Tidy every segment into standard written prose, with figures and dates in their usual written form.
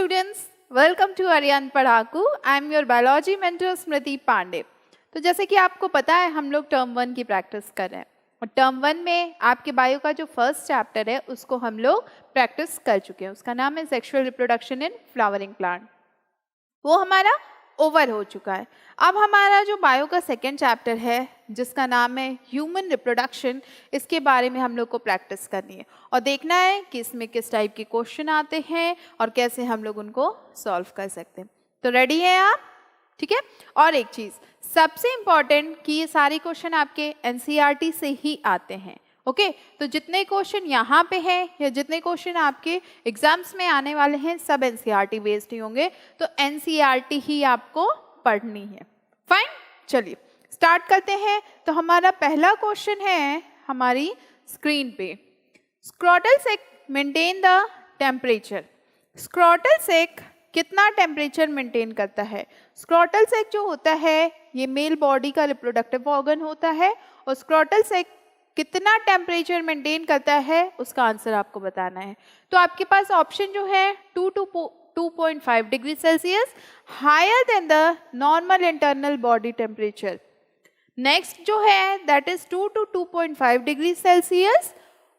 students, welcome to Aryan पढ़ाकू. I am your biology mentor स्मृति पांडे. तो जैसे कि आपको पता है हम लोग टर्म 1 की प्रैक्टिस कर रहे हैं और टर्म 1 में आपके बायो का जो फर्स्ट चैप्टर है उसको हम लोग प्रैक्टिस कर चुके हैं. उसका नाम है sexual reproduction in flowering plant. वो हमारा ओवर हो चुका है. अब हमारा जो बायो का सेकेंड चैप्टर है जिसका नाम है ह्यूमन रिप्रोडक्शन, इसके बारे में हम लोग को प्रैक्टिस करनी है और देखना है कि इसमें किस टाइप के क्वेश्चन आते हैं और कैसे हम लोग उनको सॉल्व कर सकते हैं. तो रेडी हैं आप? ठीक है. और एक चीज़ सबसे इम्पॉर्टेंट कि ये सारे क्वेश्चन आपके एनसीईआरटी से ही आते हैं. ओके तो जितने क्वेश्चन यहाँ पे हैं या जितने क्वेश्चन आपके एग्जाम्स में आने वाले हैं सब एनसीईआरटी बेस्ड ही होंगे. तो एनसीईआरटी ही आपको पढ़नी है. फाइन, चलिए स्टार्ट करते हैं. तो हमारा पहला क्वेश्चन है हमारी स्क्रीन पे. Scrotal sac maintain the temperature. Scrotal sac कितना टेम्परेचर मेंटेन करता है? स्क्रॉटल सैक जो होता है ये मेल बॉडी का रिप्रोडक्टिव ऑर्गन होता है और स्क्रॉटल सैक कितना टेम्परेचर मेंटेन करता है उसका आंसर आपको बताना है. तो आपके पास ऑप्शन जो है 2 to 2.5 degree Celsius higher than the normal internal body temperature. Next जो है that is 2 to 2.5 degree Celsius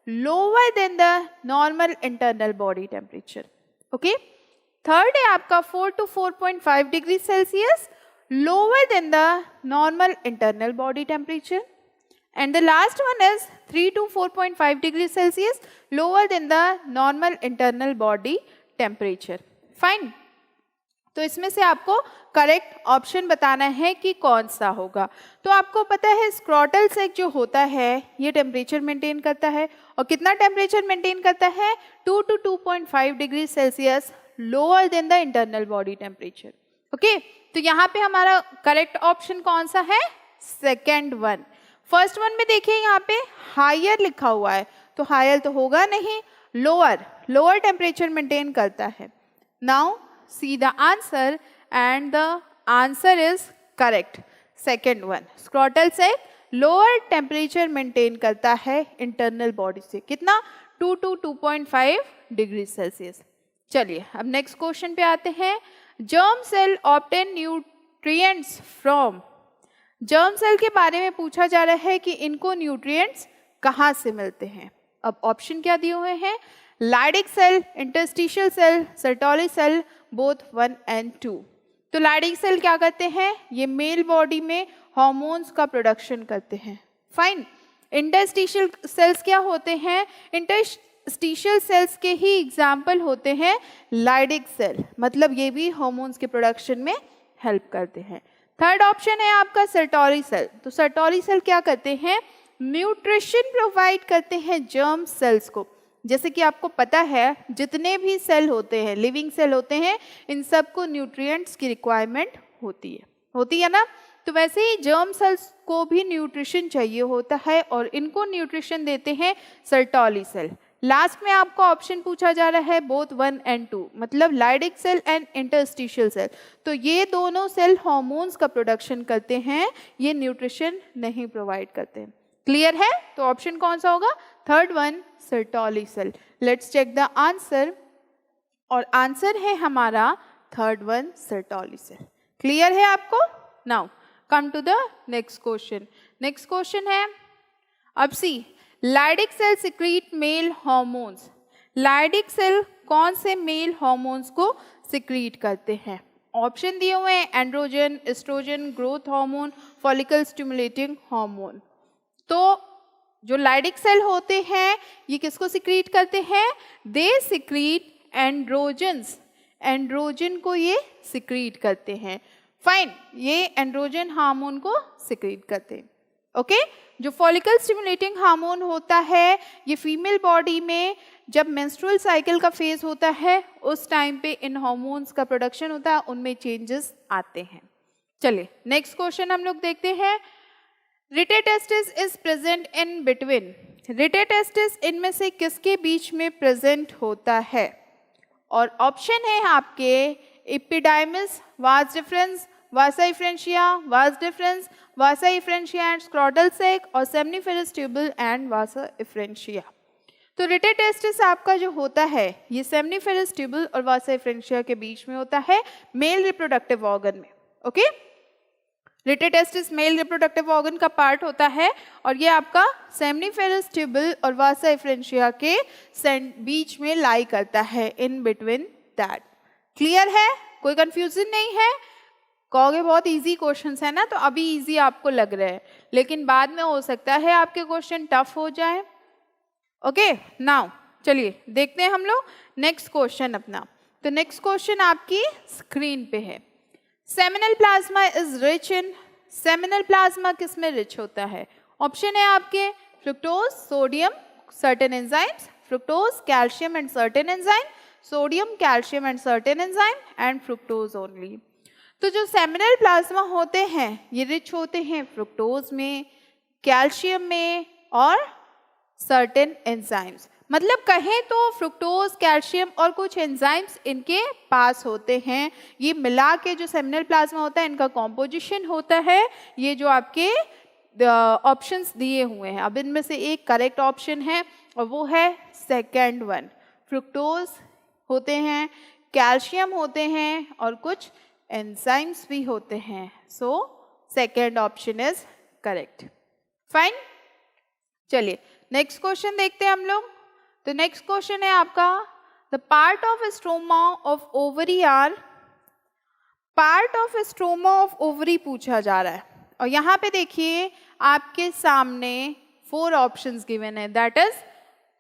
lower than the normal internal body temperature. Okay. Third है आपका 4 to 4.5 degree Celsius lower than the normal internal body temperature. And the last one is 3 to 4.5 degrees Celsius lower than the normal internal body temperature. Fine. तो इसमें से आपको correct option बताना है कि कौन सा होगा. तो आपको पता है स्क्रॉटल सैक जो होता है ये टेम्परेचर मेंटेन करता है और कितना टेम्परेचर मेंटेन करता है? 2 to 2.5 degree Celsius lower than the internal body temperature. Okay तो यहाँ पे हमारा करेक्ट ऑप्शन कौन सा है? Second one. फर्स्ट वन में देखिए यहाँ पे हायर लिखा हुआ है तो हायर तो होगा नहीं, लोअर टेम्परेचर मेंटेन करता है. Now see the answer and the answer is correct. Second one scrotal sac lower temperature maintain करता है इंटरनल बॉडी से. कितना? 2 to 2.5 डिग्री सेल्सियस. चलिए अब नेक्स्ट क्वेश्चन पे आते हैं. Germ cell obtain nutrients from. Germ cell के बारे में पूछा जा रहा है कि इनको न्यूट्रिएंट्स कहाँ से मिलते हैं. अब ऑप्शन क्या दिए हुए हैं? Leydig cell, interstitial cell, Sertoli cell, both 1 and 2. तो लाइडिक सेल क्या करते हैं? ये मेल बॉडी में हॉर्मोन्स का प्रोडक्शन करते हैं. फाइन. इंटरस्टिशियल सेल्स क्या होते हैं? इंटरस्टिशियल सेल्स के ही एग्जाम्पल होते हैं लाइडिक सेल, मतलब ये भी हॉर्मोन्स के प्रोडक्शन में हेल्प करते हैं. थर्ड ऑप्शन है आपका सर्टोली सेल. तो सर्टोली सेल क्या करते हैं? न्यूट्रिशन प्रोवाइड करते हैं जर्म सेल्स को. जैसे कि आपको पता है जितने भी सेल होते हैं, लिविंग सेल होते हैं, इन सबको न्यूट्रिएंट्स की रिक्वायरमेंट होती है ना. तो वैसे ही जर्म सेल्स को भी न्यूट्रिशन चाहिए होता है और इनको न्यूट्रिशन देते हैं सर्टोली सेल. लास्ट में आपको ऑप्शन पूछा जा रहा है बोथ 1 and 2, मतलब लाइडिक सेल एंड इंटरस्टिशियल सेल. तो ये दोनों सेल हॉर्मोन्स का प्रोडक्शन करते हैं, ये न्यूट्रिशन नहीं प्रोवाइड करते हैं. क्लियर है? तो ऑप्शन कौन सा होगा? Third one Sertoli cell. Let's check the answer और आंसर है हमारा third one Sertoli cell. Clear है आपको? Now come to the next question. Next question है अब C Leydig cell secrete male hormones. Leydig cell कौन से मेल हॉर्मोन्स को सिक्रीट करते हैं? ऑप्शन दिए हुए हैं androgen, estrogen, growth hormone, follicle stimulating hormone. तो जो लाइडिक सेल होते हैं ये किसको सिक्रीट करते हैं? They secrete androgens. एंड्रोजन को ये सिक्रीट करते हैं. फाइन. ये एंड्रोजन हार्मोन को सिक्रीट करते हैं. ओके जो फॉलिकल स्टिमुलेटिंग हार्मोन होता है ये फीमेल बॉडी में जब मेंस्ट्रुअल साइकिल का फेज होता है उस टाइम पे इन हार्मोन्स का प्रोडक्शन होता है, उनमें चेंजेस आते हैं. चलिए नेक्स्ट क्वेश्चन हम लोग देखते हैं. रिटेटेस्टिस इज प्रेजेंट इन बिटवीन. रिटेटेस्टिस इनमें से किसके बीच में प्रेजेंट होता है? और ऑप्शन है आपके एपिडाइमिस, वास deferens, vasa efferentia, vas deferens, vasa efferentia and scrotal sac और seminiferous tubule and vasa efferentia. तो रिटेटेस्टिस आपका जो होता है ये सेमनीफेरस ट्यूबल और वासा एफरेंशिया के बीच में होता है मेल रिप्रोडक्टिव ऑर्गन में। ओके, रिटेटेस्टिस मेल रिप्रोडक्टिव ऑर्गन का पार्ट होता है और ये आपका सेमनीफेरस ट्यूबल और वासा एफरेंशिया के बीच में लाई करता है, इन बिटवीन दैट। क्लियर है, कोई कंफ्यूजन नहीं है? कहोगे बहुत इजी क्वेश्चंस है ना, तो अभी इजी आपको लग रहा है, लेकिन बाद में हो सकता है आपके क्वेश्चन टफ हो जाए। ओके, नाउ चलिए देखते हैं हम लोग नेक्स्ट क्वेश्चन अपना। तो नेक्स्ट क्वेश्चन आपकी स्क्रीन पे है। Seminal plasma is rich in, seminal plasma किस में रिच होता है? ऑप्शन है आपके fructose, sodium, certain enzymes, fructose, calcium and certain enzyme, sodium, calcium and certain enzyme and fructose only. तो जो सेमिनल प्लाज्मा होते हैं ये रिच होते हैं फ्रुक्टोज में, कैल्शियम में और सर्टेन एंजाइम्स। मतलब कहें तो फ्रुक्टोज, कैल्शियम और कुछ एंजाइम्स इनके पास होते हैं। ये मिला के जो सेमिनल प्लाज्मा होता है इनका कॉम्पोजिशन होता है। ये जो आपके ऑप्शंस दिए हुए हैं, अब इनमें से एक करेक्ट ऑप्शन है और वो है सेकेंड वन। फ्रुक्टोज होते हैं, कैल्शियम होते हैं और कुछ एंजाइम्स भी होते हैं। So second option is correct. Fine, चलिए नेक्स्ट क्वेश्चन देखते हैं हम लोग। तो नेक्स्ट क्वेश्चन है आपका the part of stroma of ovary are, part of stroma of ovary पूछा जा रहा है और यहाँ पे देखिए आपके सामने 4 ऑप्शंस गिवन है, that is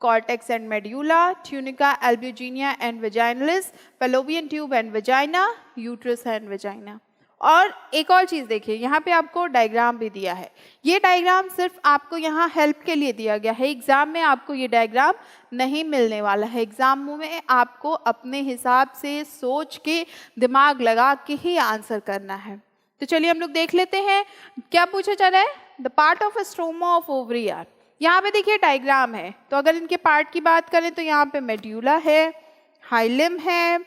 cortex and medulla, tunica, albuginea and vaginalis, fallopian tube and vagina, uterus and vagina। और एक और चीज़ देखिए, यहाँ पे आपको डायग्राम भी दिया है। ये डायग्राम सिर्फ आपको यहाँ हेल्प के लिए दिया गया है, एग्जाम में आपको ये डायग्राम नहीं मिलने वाला है। एग्जाम में आपको अपने हिसाब से सोच के दिमाग लगा के ही आंसर करना है। तो चलिए हम लोग देख लेते हैं क्या पूछा जा रहा है। The part of stroma of ovary are, यहाँ पे देखिए डायग्राम है, तो अगर इनके पार्ट की बात करें तो यहाँ पे मेड्यूला है, हाइलम है,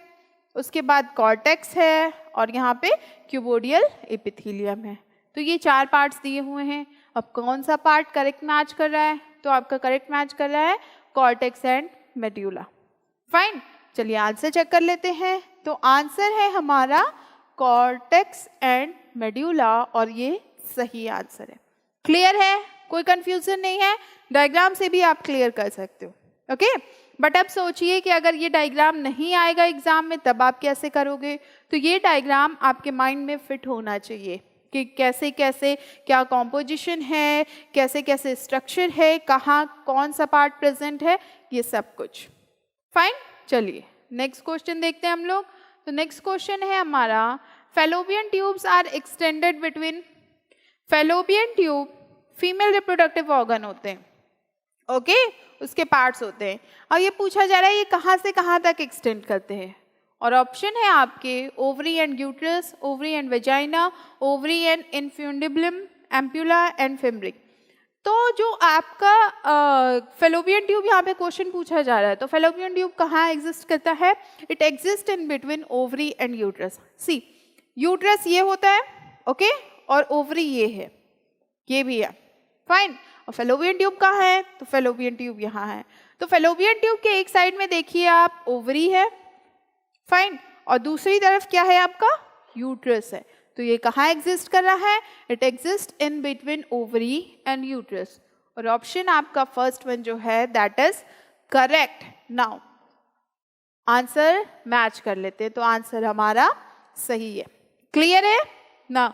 उसके बाद कॉर्टेक्स है और यहाँ पे क्यूबोडियल एपिथेलियम है। तो ये 4 पार्ट्स दिए हुए हैं। अब कौन सा पार्ट करेक्ट मैच कर रहा है? तो आपका करेक्ट मैच कर रहा है कॉर्टेक्स एंड मेड्यूला। फाइन, चलिए आंसर चेक कर लेते हैं। तो आंसर है हमारा कॉर्टेक्स एंड मेड्यूला और ये सही आंसर है। क्लियर है, कोई कंफ्यूजन नहीं है? डायग्राम से भी आप क्लियर कर सकते हो। ओके, बट अब सोचिए कि अगर ये डायग्राम नहीं आएगा एग्जाम में तब आप कैसे करोगे? तो ये डायग्राम आपके माइंड में फिट होना चाहिए कि कैसे कैसे क्या कॉम्पोजिशन है, कैसे कैसे स्ट्रक्चर है, कहाँ कौन सा पार्ट प्रेजेंट है, ये सब कुछ। फाइन, चलिए नेक्स्ट क्वेश्चन देखते हैं हम लोग। तो नेक्स्ट क्वेश्चन है हमारा fallopian tubes are extended between, fallopian tube female reproductive organ होते हैं, ओके, उसके पार्ट्स होते हैं और ये पूछा जा रहा है ये कहाँ से कहाँ तक एक्सटेंड करते हैं। और ऑप्शन है आपके ovary and uterus, ovary and vagina, ovary and infundibulum, ampulla and fimbriae. तो जो आपका फेलोपियन ट्यूब यहाँ पे क्वेश्चन पूछा जा रहा है, तो फेलोपियन ट्यूब कहाँ एग्जिस्ट करता है? It exist in between ovary and uterus. See, uterus ये होता है, ओके, और ओवरी ये है, ये भी है। फाइन, और फेलोपियन ट्यूब कहाँ है? तो फेलोपियन ट्यूब यहाँ है। तो फेलोपियन ट्यूब के एक साइड में देखिए आप ओवरी है, फाइन, और दूसरी तरफ क्या है आपका? यूट्रस है। तो ये कहाँ एग्जिस्ट कर रहा है? It exist in between ovary and uterus. और ऑप्शन आपका फर्स्ट वन जो है that is correct. Now answer match कर लेते हैं, तो आंसर हमारा सही है। क्लियर है ना?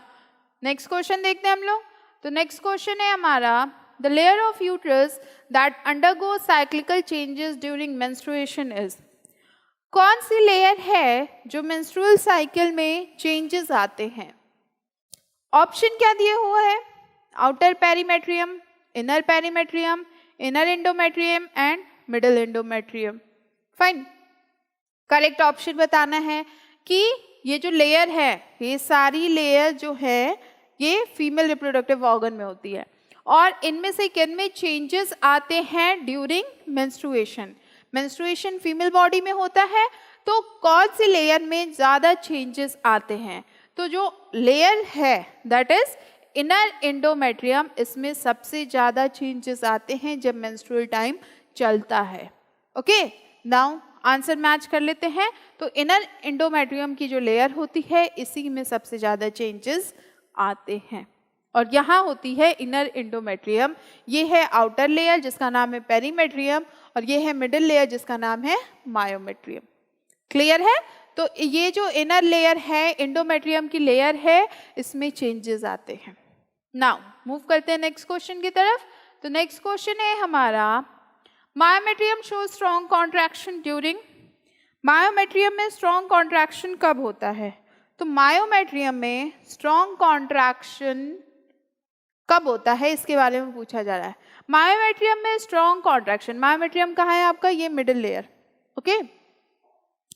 नेक्स्ट क्वेश्चन देखते हैं हम लोग। तो नेक्स्ट क्वेश्चन है हमारा the layer of uterus that undergo cyclical changes during menstruation is. कौन सी लेयर है जो मेंस्ट्रुअल साइकिल में चेंजेस आते हैं? ऑप्शन क्या दिए हुए हैं? Outer perimetrium, inner perimetrium, inner endometrium and middle endometrium. Fine, correct option बताना है कि ये जो लेयर है, ये सारी लेयर जो है ये फीमेल रिप्रोडक्टिव ऑर्गन में होती है और इनमें से किन में चेंजेस आते हैं during menstruation. Menstruation female body में होता है, तो कौन सी लेयर में ज़्यादा चेंजेस आते हैं? तो जो लेयर है दैट इज इनर एंडोमेट्रियम, इसमें सबसे ज़्यादा चेंजेस आते हैं जब मेंस्ट्रुअल टाइम चलता है। ओके, नाउ आंसर मैच कर लेते हैं। तो इनर एंडोमेट्रियम की जो लेयर होती है इसी में सबसे ज़्यादा चेंजेस आते हैं, और यहाँ होती है इनर एंडोमेट्रियम। ये है आउटर लेयर जिसका नाम है पेरीमेट्रियम, और ये है मिडिल लेयर जिसका नाम है मायोमेट्रियम। क्लियर है? तो ये जो इनर लेयर है, एंडोमेट्रियम की लेयर है, इसमें चेंजेस आते हैं। नाउ मूव करते हैं नेक्स्ट क्वेश्चन की तरफ। तो नेक्स्ट क्वेश्चन है हमारा, myometrium show strong contraction during. Myometrium में स्ट्रॉन्ग कॉन्ट्रैक्शन कब होता है? तो मायोमेट्रियम में स्ट्रॉन्ग कॉन्ट्रैक्शन कब होता है इसके बारे में पूछा जा रहा है। मायोमेट्रियम में स्ट्रॉन्ग कॉन्ट्रैक्शन, मायोमेट्रियम कहाँ है आपका? ये मिडिल लेयर। ओके,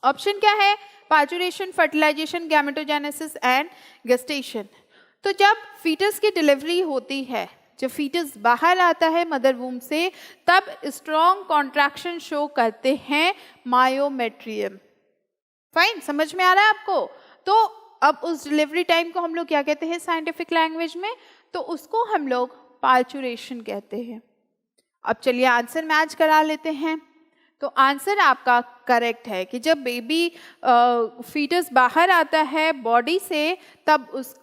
ऑप्शन क्या है? Parturition, fertilization, gametogenesis and gestation. तो जब फीटस की डिलीवरी होती है, जब फीटस बाहर आता है मदर वूम से, तब स्ट्रॉन्ग कॉन्ट्रैक्शन शो करते हैं मायोमेट्रियम। फाइन, समझ में आ रहा है आपको? तो अब उस डिलीवरी टाइम को हम लोग क्या कहते हैं साइंटिफिक लैंग्वेज में? तो उसको हम लोग पार्चुरेशन कहते हैं। अब चलिए आंसर मैच करा लेते हैं। तो आंसर आपका करेक्ट है कि जब बेबी फीटस बाहर आता है बॉडी से, तब उस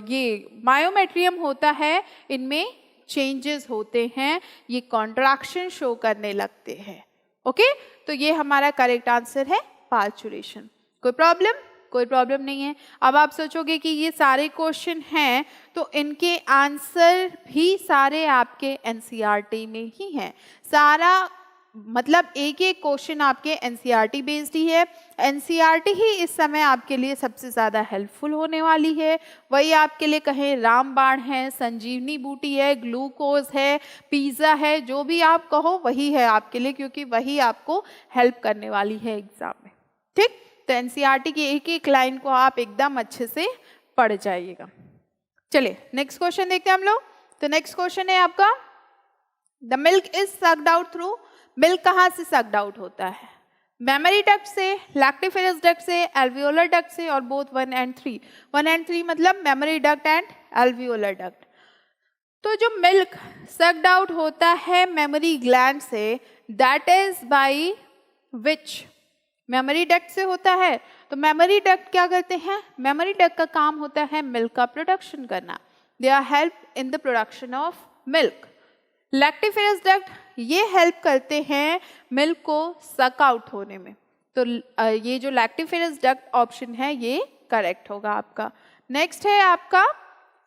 ये मायोमेट्रियम होता है, इनमें चेंजेस होते हैं, ये कॉन्ट्रैक्शन शो करने लगते हैं। ओके, तो ये हमारा करेक्ट आंसर है पार्चुरेशन। कोई प्रॉब्लम? कोई प्रॉब्लम नहीं है। अब आप सोचोगे कि ये सारे क्वेश्चन हैं, तो इनके आंसर भी सारे आपके एनसीईआरटी में ही हैं। सारा मतलब एक एक क्वेश्चन आपके एनसीईआरटी बेस्ड ही है। एनसीईआरटी ही इस समय आपके लिए सबसे ज़्यादा हेल्पफुल होने वाली है। वही आपके लिए कहें रामबाण है, संजीवनी बूटी है, ग्लूकोज है, पिज़्ज़ा है, जो भी आप कहो वही है आपके लिए, क्योंकि वही आपको हेल्प करने वाली है एग्जाम में। ठीक, तो एनसीईआरटी की एक एक लाइन को आप एकदम अच्छे से पढ़ जाइएगा। चलिए नेक्स्ट क्वेश्चन देखते हैं हम लोग। तो नेक्स्ट क्वेश्चन है आपका, the milk is sucked out through. Milk कहाँ से सक्ड आउट होता है? मेमरी डक्ट से, लैक्टिफेरस डक्ट से, एल्वियोलर डक्ट से, और बोथ 1 and 3। 1 and 3 मतलब mammary duct and alveolar duct. तो जो मिल्क सक्ड आउट होता है मेमरी ग्लैंड से, that is by which? Mammary duct से होता है। तो मेमरी डक्ट क्या करते हैं? मेमरी डक्ट का काम होता है मिल्क का प्रोडक्शन करना। They are help in the production of milk. Lactiferous duct ये हेल्प करते हैं मिल्क को सक आउट होने में। तो ये जो लैक्टिफेरस डक्ट ऑप्शन है ये करेक्ट होगा आपका। नेक्स्ट है आपका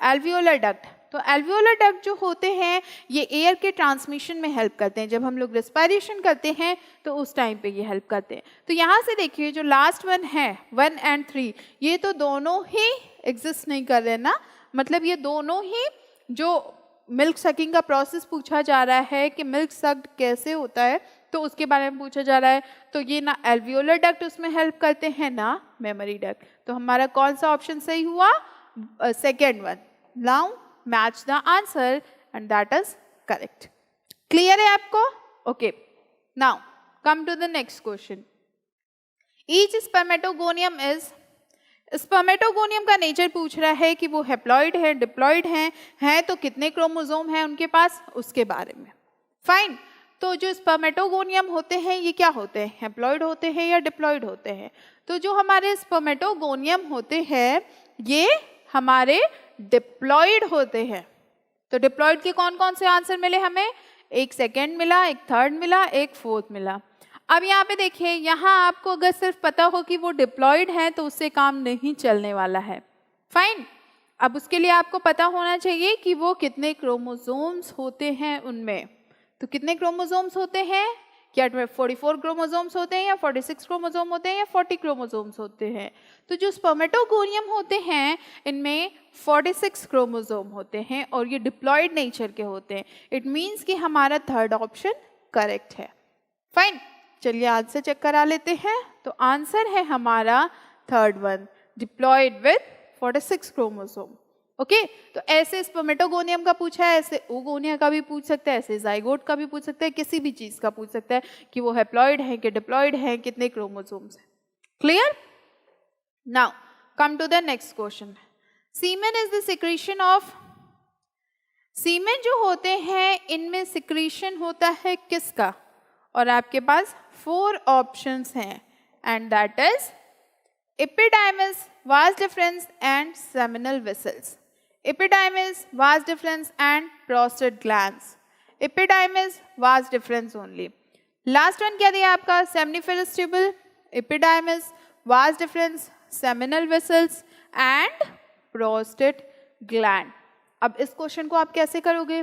एल्वियोलर डक्ट। तो एल्वियोलर डक्ट जो होते हैं ये एयर के ट्रांसमिशन में हेल्प करते हैं। जब हम लोग रेस्पिरेशन करते हैं तो उस टाइम पे ये हेल्प करते हैं। तो यहाँ से देखिए जो लास्ट वन है 1 and 3, ये तो दोनों ही एग्जिस्ट नहीं कर रहे ना, मतलब ये दोनों ही जो मिल्क सकिंग का प्रोसेस पूछा जा रहा है कि मिल्क सक्ड कैसे होता है, तो उसके बारे में पूछा जा रहा है। तो ये ना एल्वियोलर डक्ट उसमें हेल्प करते हैं ना मेमरी डक्ट। तो हमारा कौन सा ऑप्शन सही हुआ? Second one. Now match the answer and that is correct. Clear है आपको? Okay, now come to the next question. Each spermatogonium is, spermatogonium का नेचर पूछ रहा है कि वो हैप्लॉइड है, डिप्लॉइड हैं तो कितने क्रोमोसोम हैं उनके पास, उसके बारे में। फाइन, तो जो स्पर्मेटोगोनियम होते हैं ये क्या होते हैं? हैप्लॉइड होते हैं या डिप्लॉइड होते हैं? तो जो हमारे स्पर्मेटोगोनियम होते हैं ये हमारे डिप्लॉइड होते हैं। तो डिप्लॉइड के कौन कौन से आंसर मिले हमें? एक सेकेंड मिला, एक थर्ड मिला, एक फोर्थ मिला। अब यहाँ पे देखिए, यहाँ आपको अगर सिर्फ पता हो कि वो डिप्लॉइड है तो उससे काम नहीं चलने वाला है। फाइन, अब उसके लिए आपको पता होना चाहिए कि वो कितने क्रोमोसोम्स होते हैं उनमें। तो कितने क्रोमोसोम्स होते हैं? क्या 44 क्रोमोसोम्स होते हैं या 46 क्रोमोसोम होते हैं या 40 क्रोमोसोम्स होते हैं? तो जो स्पर्मेटोगोनियम होते हैं इनमें 46 क्रोमोसोम होते हैं और ये डिप्लॉइड नेचर के होते हैं। इट मीन्स कि हमारा थर्ड ऑप्शन करेक्ट है। फाइन, चलिए आंसर चेक करा लेते हैं। तो आंसर है हमारा third one, diploid with 46 chromosome. Okay, तो ऐसे स्पर्मेटोगोनियम का पूछा है, ऐसे ओगोनिया का भी पूछ सकता है, ऐसे जाइगोट का भी पूछ सकता है, किसी भी चीज का पूछ सकता है कि वो हैप्लॉइड है कि डिप्लॉइड है, कितने क्रोमोसोम्स हैं। Clear? Now come to the next question. Semen is the secretion of, semen जो होते हैं इनमें सिक्रीशन होता है किसका? और आपके पास 4 ऑप्शंस हैं and that is epididymis, vas deferens and seminal vessels. Epididymis, vas deferens and prostate glands. Epididymis, vas deferens only. Last one क्या दिया आपका? Seminiferous tubule, epididymis, vas deferens, seminal vessels and prostate gland. अब इस question को आप कैसे करोगे?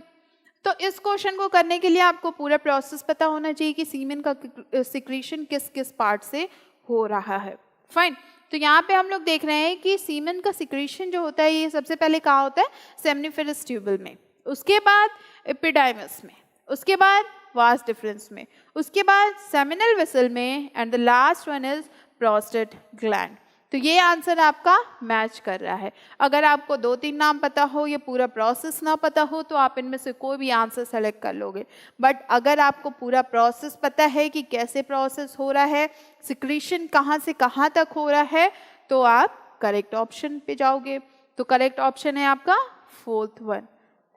तो इस क्वेश्चन को करने के लिए आपको पूरा प्रोसेस पता होना चाहिए कि सीमेन का सिक्रीशन किस किस पार्ट से हो रहा है. फाइन. तो यहाँ पे हम लोग देख रहे हैं कि सीमेन का सिक्रीशन जो होता है ये सबसे पहले कहाँ होता है? सेमनिफेरस ट्यूबल में, उसके बाद एपिडाइमस में, उसके बाद वास डिफरेंस में, उसके बाद सेमिनल वेसल में and the last one is prostate gland. तो ये आंसर आपका मैच कर रहा है. अगर आपको 2-3 नाम पता हो, ये पूरा प्रोसेस ना पता हो तो आप इनमें से कोई भी आंसर सेलेक्ट कर लोगे. बट अगर आपको पूरा प्रोसेस पता है कि कैसे प्रोसेस हो रहा है, सिक्रीशन कहाँ से कहाँ तक हो रहा है, तो आप करेक्ट ऑप्शन पे जाओगे. तो करेक्ट ऑप्शन है आपका 4th वन.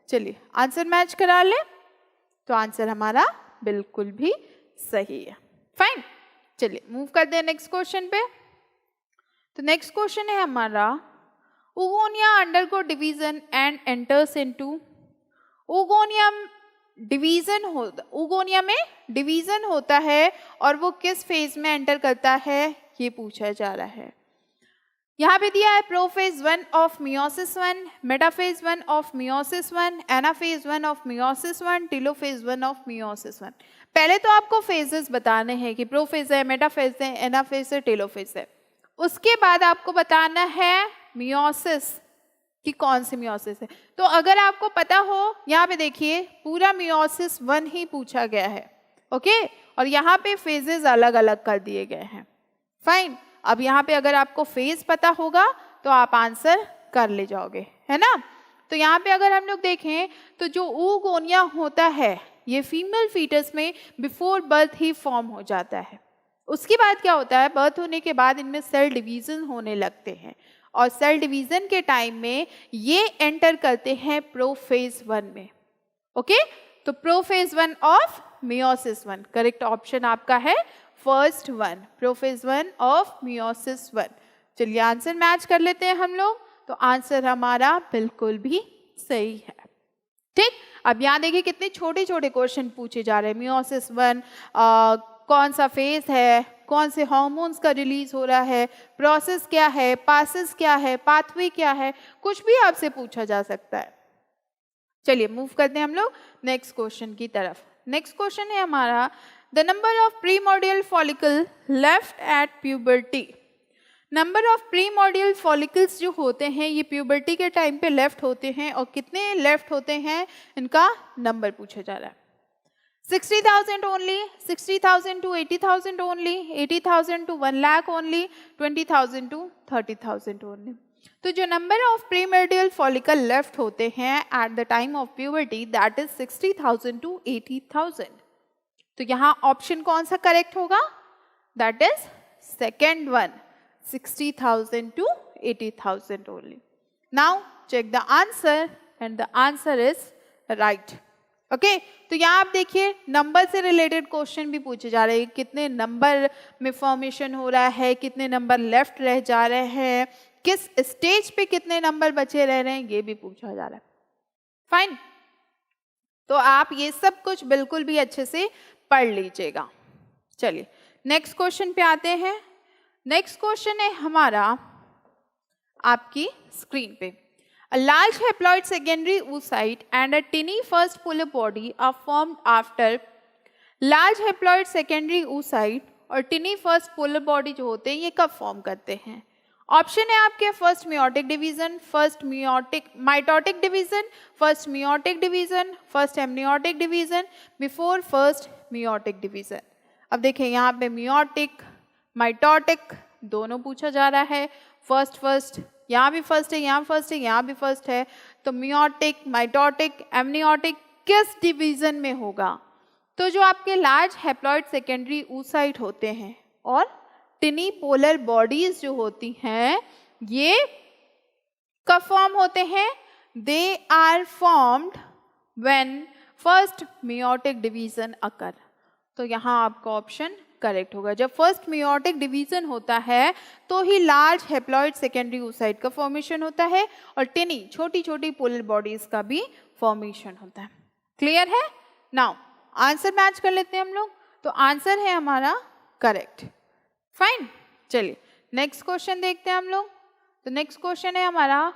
चलिए आंसर मैच करा ले तो आंसर हमारा बिल्कुल भी सही है. फाइन. चलिए मूव कर दें नेक्स्ट क्वेश्चन पे. तो नेक्स्ट क्वेश्चन है हमारा, oogonia undergo division and enters into. oogonia division होता, oogonia में डिवीजन होता है और वो किस फेज में एंटर करता है ये पूछा जा रहा है. यहाँ पे दिया है prophase 1 of meiosis 1, metaphase 1 of meiosis 1, anaphase 1 of meiosis 1, telophase 1 of meiosis 1. पहले तो आपको फेजेस बताने हैं कि प्रोफेज है, मेटाफेज है, एनाफेज है, टेलोफेज है. उसके बाद आपको बताना है मियोसिस कि कौन सी मियोसिस है. तो अगर आपको पता हो, यहाँ पे देखिए पूरा मियोसिस 1 ही पूछा गया है. ओके. और यहाँ पे फेजेस अलग अलग कर दिए गए हैं. फाइन. अब यहाँ पे अगर आपको फेज पता होगा तो आप आंसर कर ले जाओगे, है ना. तो यहाँ पे अगर हम लोग देखें तो जो oogonia होता है ये फीमेल फीटस में बिफोर बर्थ ही फॉर्म हो जाता है. उसके बाद क्या होता है, बर्थ होने के बाद इनमें सेल डिवीजन होने लगते हैं और सेल डिवीजन के टाइम में ये एंटर करते हैं प्रोफेज 1 में. ओके. तो prophase 1 of meiosis 1. Correct option आपका है first one, prophase 1 of meiosis 1. चलिए आंसर मैच कर लेते हैं हम लोग. तो आंसर हमारा बिल्कुल भी सही है. ठीक. अब यहाँ देखिए कितने छोटे छोटे क्वेश्चन पूछे जा रहे हैं. मियोसिस 1 कौन सा फेज है, कौन से हार्मोन्स का रिलीज हो रहा है, प्रोसेस क्या है, पासेस क्या है, पाथवे क्या है, कुछ भी आपसे पूछा जा सकता है. चलिए मूव करते हैं हम लोग नेक्स्ट क्वेश्चन की तरफ. नेक्स्ट क्वेश्चन है हमारा, the number of primordial follicle left at puberty. Number of primordial follicles जो होते हैं ये प्यूबर्टी के टाइम पे लेफ्ट होते हैं और कितने लेफ्ट होते हैं इनका नंबर पूछा जा रहा है. 60,000 only, 60,000 to 80,000 only, 80,000 to 1 lakh only, 20,000 to 30,000 only. तो जो number of primordial follicle left होते हैं at the time of puberty that is 60,000 to 80,000. तो यहाँ ऑप्शन कौन सा करेक्ट होगा? That is second one, 60,000 to 80,000 only. Now check the answer and the answer is right. Okay. तो यहाँ आप देखिए नंबर से रिलेटेड क्वेश्चन भी पूछे जा रहे हैं. कितने नंबर में फॉर्मेशन हो रहा है, कितने नंबर लेफ्ट रह जा रहे हैं, किस स्टेज पे कितने नंबर बचे रह रहे हैं, ये भी पूछा जा रहा है. फाइन. तो आप ये सब कुछ बिल्कुल भी अच्छे से पढ़ लीजिएगा. चलिए नेक्स्ट क्वेश्चन पे आते हैं. नेक्स्ट क्वेश्चन है हमारा आपकी स्क्रीन पे. A large haploid secondary oocyte and a tiny first polar body are formed after. large haploid secondary oocyte और tiny first polar body जो होते हैं ये कब फॉर्म करते हैं? ऑप्शन है आपके first meiotic division, first mitotic division, first meiotic division, first amniotic division, before first meiotic division. अब देखिए यहाँ पे मियोटिक माइटोटिक दोनों पूछा जा रहा है. फर्स्ट यहाँ भी फर्स्ट है, यहाँ फर्स्ट है, यहाँ भी फर्स्ट है. तो मियोटिक, माइटोटिक, एमनियोटिक किस डिवीजन में होगा? तो जो आपके लार्ज हैप्लॉइड सेकेंडरी oocyte होते हैं और टिनी पोलर बॉडीज जो होती हैं ये कब फॉर्म होते हैं? They are formed when first meiotic division occur. तो यहाँ आपका ऑप्शन करेक्ट होगा। जब फर्स्ट मेयोटिक डिवीजन होता है तो ही लार्ज हेप्लॉइड सेकेंडरी oocyte का फॉर्मेशन होता है और टिनी छोटी छोटी पोलर बॉडीज का भी फॉर्मेशन होता है। क्लियर है? नाउ आंसर मैच कर लेते हैं हम लोग। तो आंसर है हमारा करेक्ट। फाइन, चलिए नेक्स्ट क्वेश्चन देखते हैं हम लोग। तो नेक्स्ट क्वेश्चन है हमारा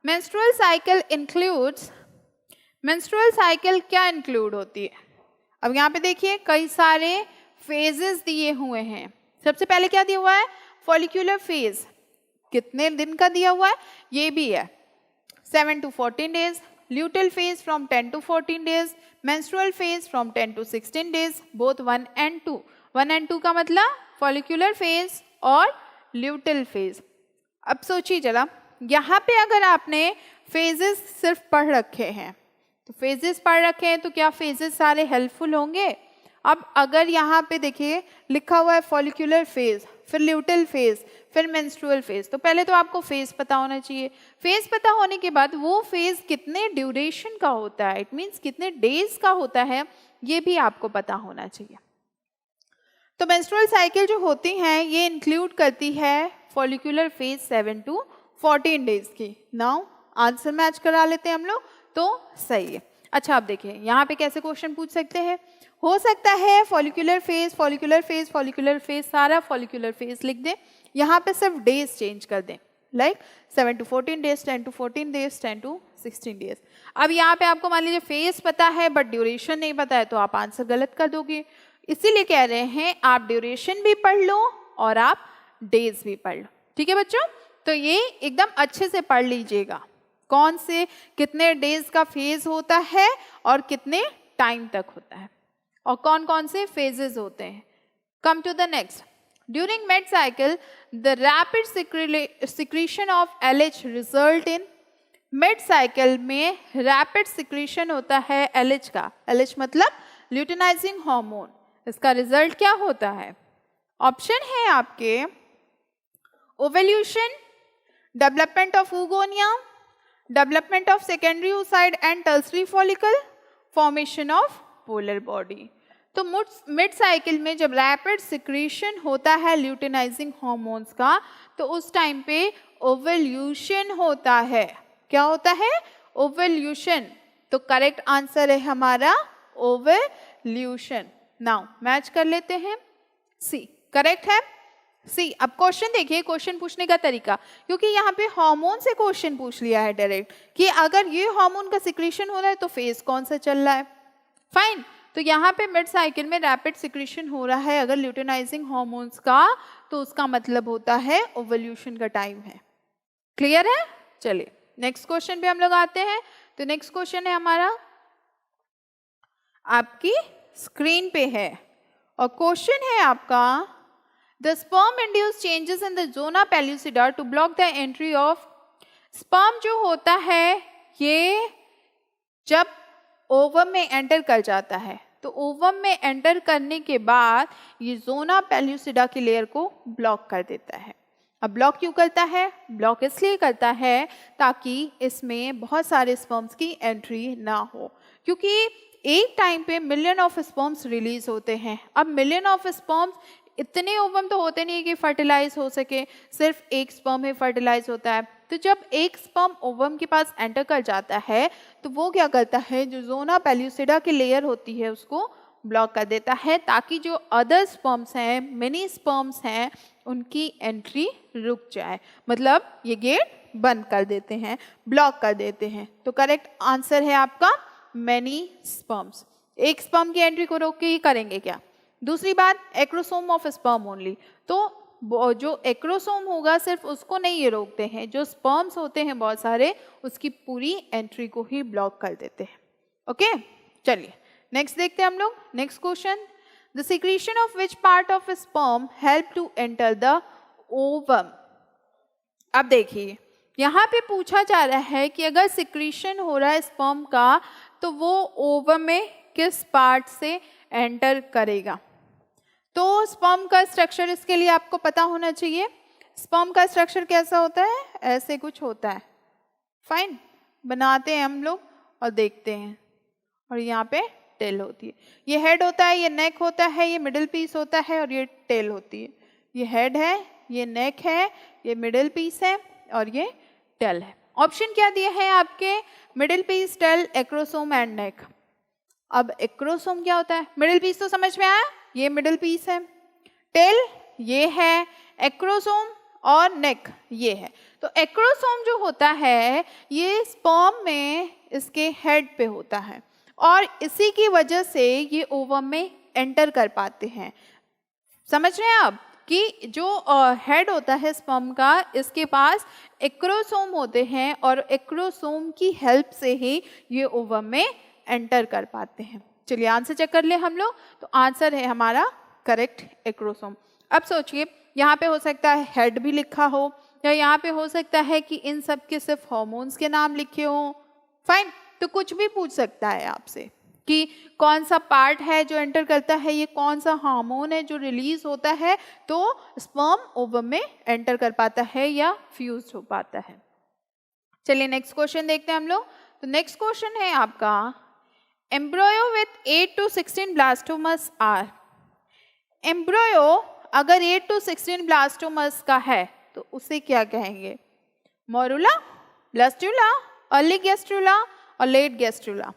menstrual cycle includes. Menstrual cycle क्या इंक्लूड होती है? अब यहाँ पे देखिए कई सारे फेजेस दिए हुए हैं। सबसे पहले क्या दिया हुआ है? फॉलिक्यूलर फेज, कितने दिन का दिया हुआ है ये भी है, 7 to 14 days। Luteal phase from 10 to 14 days। Menstrual phase from 10 to 16 days, both 1 and 2। 1 and 2 का मतलब फॉलिक्यूलर फेज और ल्यूटेल फेज। अब सोचिए जरा, यहाँ पे अगर आपने फेजेस सिर्फ पढ़ रखे हैं तो फेजेस पढ़ रखे हैं तो क्या फेजेस सारे हेल्पफुल होंगे? अब अगर यहाँ पे देखिए लिखा हुआ है फॉलिक्यूलर फेज, फिर ल्यूटेल फेज, फिर मेंस्ट्रुअल फेज, तो पहले तो आपको फेज पता होना चाहिए। फेज पता होने के बाद वो फेज कितने ड्यूरेशन का होता है, इट मीन्स कितने डेज का होता है, ये भी आपको पता होना चाहिए। तो मेंस्ट्रुअल साइकिल जो होती हैं ये इंक्लूड करती है फॉलिक्यूलर फेज 7 to 14 डेज की। नाउ आंसर मैच करा लेते हैं हम लोग, तो सही है। अच्छा आप देखिए यहाँ पे कैसे क्वेश्चन पूछ सकते हैं। हो सकता है follicular phase follicular phase follicular phase सारा फॉलिक्यूलर फेज लिख दें, यहाँ पे सिर्फ डेज चेंज कर दें, like 7 to 14 days, 10 to 14 days, 10 to 16 days। अब यहाँ पे आपको मान लीजिए फेज पता है बट ड्यूरेशन नहीं पता है तो आप आंसर गलत कर दोगे। इसीलिए कह रहे हैं आप ड्यूरेशन भी पढ़ लो और आप डेज भी पढ़ लो। ठीक है बच्चों, तो ये एकदम अच्छे से पढ़ लीजिएगा कौन से कितने डेज का फेज होता है और कितने टाइम तक होता है और कौन कौन से फेजेस होते हैं। Come to the next. During mid cycle the rapid secretion of LH result in. Mid cycle में रैपिड सिक्रीशन होता है LH का। LH मतलब ल्यूटिनाइजिंग हार्मोन। इसका रिजल्ट क्या होता है? ऑप्शन है आपके ovulation, development of oogonia, development of secondary oocyte and tertiary follicle, formation of polar body. तो मिड साइकिल में जब रैपिड सिक्रीशन होता है ल्यूटिनाइजिंग हार्मोन्स का तो उस टाइम पे ओवल्यूशन होता है। क्या होता है? ओवल्यूशन। तो करेक्ट आंसर है हमारा ओवल्यूशन। नाउ मैच कर लेते हैं, सी करेक्ट है। सी, अब क्वेश्चन देखिए, क्वेश्चन पूछने का तरीका, क्योंकि यहाँ पे हार्मोन से क्वेश्चन पूछ लिया है डायरेक्ट कि अगर ये हार्मोन का सिक्रीशन हो रहा है तो फेज कौन सा चल रहा है। फाइन, तो यहाँ पे मिड साइकिल में रैपिड सिक्रीशन हो रहा है अगर ल्यूटिनाइजिंग हार्मोन्स का, तो उसका मतलब होता है ओवल्यूशन का टाइम है। क्लियर है? चलिए नेक्स्ट क्वेश्चन पे हम लोग आते हैं। तो नेक्स्ट क्वेश्चन है हमारा आपकी स्क्रीन पे है और क्वेश्चन है आपका the sperm induce changes in the zona pellucida to block the entry of. Sperm जो होता है ये जब ओवम में एंटर कर जाता है तो ओवम में एंटर करने के बाद ये जोना पेल्यूसिडा की लेयर को ब्लॉक कर देता है। अब ब्लॉक क्यों करता है? ब्लॉक इसलिए करता है ताकि इसमें बहुत सारे स्पर्म्स की एंट्री ना हो, क्योंकि एक टाइम पे मिलियन ऑफ स्पर्म्स रिलीज होते हैं। अब मिलियन ऑफ स्पर्म्स, इतने ओवम तो होते नहीं कि फर्टिलाइज हो सके, सिर्फ एक स्पर्म ही फर्टिलाइज होता है। तो जब एक स्पर्म ओवम के पास एंटर कर जाता है तो वो क्या करता है, जो जोना पेल्यूसिडा की लेयर होती है उसको ब्लॉक कर देता है ताकि जो अदर स्पर्म्स हैं, मिनी स्पर्म्स हैं, उनकी एंट्री रुक जाए। मतलब ये गेट बंद कर देते हैं, ब्लॉक कर देते हैं। तो करेक्ट आंसर है आपका मैनी स्पर्म्स। एक स्पर्म की एंट्री को रोक के ही करेंगे क्या? दूसरी बात, एक्रोसोम ऑफ स्पर्म ओनली। तो जो एक्रोसोम होगा सिर्फ उसको नहीं ये रोकते हैं, जो स्पर्म्स होते हैं बहुत सारे उसकी पूरी एंट्री को ही ब्लॉक कर देते हैं। ओके, चलिए नेक्स्ट देखते हैं हम लोग। Next question, the secretion of which part of sperm help to enter the ovum. अब देखिए यहाँ पे पूछा जा रहा है कि अगर सिक्रीशन हो रहा है स्पर्म का तो वो ओवम में किस पार्ट से एंटर करेगा। तो स्पर्म का स्ट्रक्चर इसके लिए आपको पता होना चाहिए। स्पर्म का स्ट्रक्चर कैसा होता है? ऐसे कुछ होता है। फाइन, बनाते हैं हम लोग और देखते हैं। और यहाँ पे टेल होती है। ये हेड होता है, ये नेक होता है, ये मिडिल पीस होता है और ये टेल होती है। ये हेड है, ये नेक है, ये मिडिल पीस है और ये टेल है। ऑप्शन क्या दिए हैं आपके? Middle piece, tail, acrosome and neck. अब एक्रोसोम क्या होता है? मिडिल पीस तो समझ में आया, ये मिडिल पीस है, टेल ये है, एक्रोसोम और नेक ये है। तो एक्रोसोम जो होता है ये स्पर्म में इसके हेड पे होता है और इसी की वजह से ये ओवम में एंटर कर पाते हैं। समझ रहे हैं आप कि जो हेड होता है स्पर्म का, इसके पास एक्रोसोम होते हैं और एक्रोसोम की हेल्प से ही ये ओवम में एंटर कर पाते हैं। चलिए आंसर चेक कर ले हम लोग। तो आंसर है हमारा करेक्ट एक्रोसोम। अब सोचिए, यहाँ पे हो सकता है हेड भी लिखा हो या यहाँ पे हो सकता है कि इन सब के सिर्फ हार्मोन्स के नाम लिखे हों। फाइन, तो कुछ भी पूछ सकता है आपसे कि कौन सा पार्ट है जो एंटर करता है, ये कौन सा हार्मोन है जो रिलीज होता है तो स्पर्म ओवम में एंटर कर पाता है या फ्यूज हो पाता है। चलिए नेक्स्ट क्वेश्चन देखते हैं हम लोग। तो नेक्स्ट क्वेश्चन है आपका, embryo with 8 to 16 ब्लास्टोमस are. Embryo अगर 8 to 16 ब्लास्टोमस का है तो उसे क्या कहेंगे? मोरुला, ब्लास्टुला, अर्ली गैस्ट्रुला और लेट गैस्ट्रुला।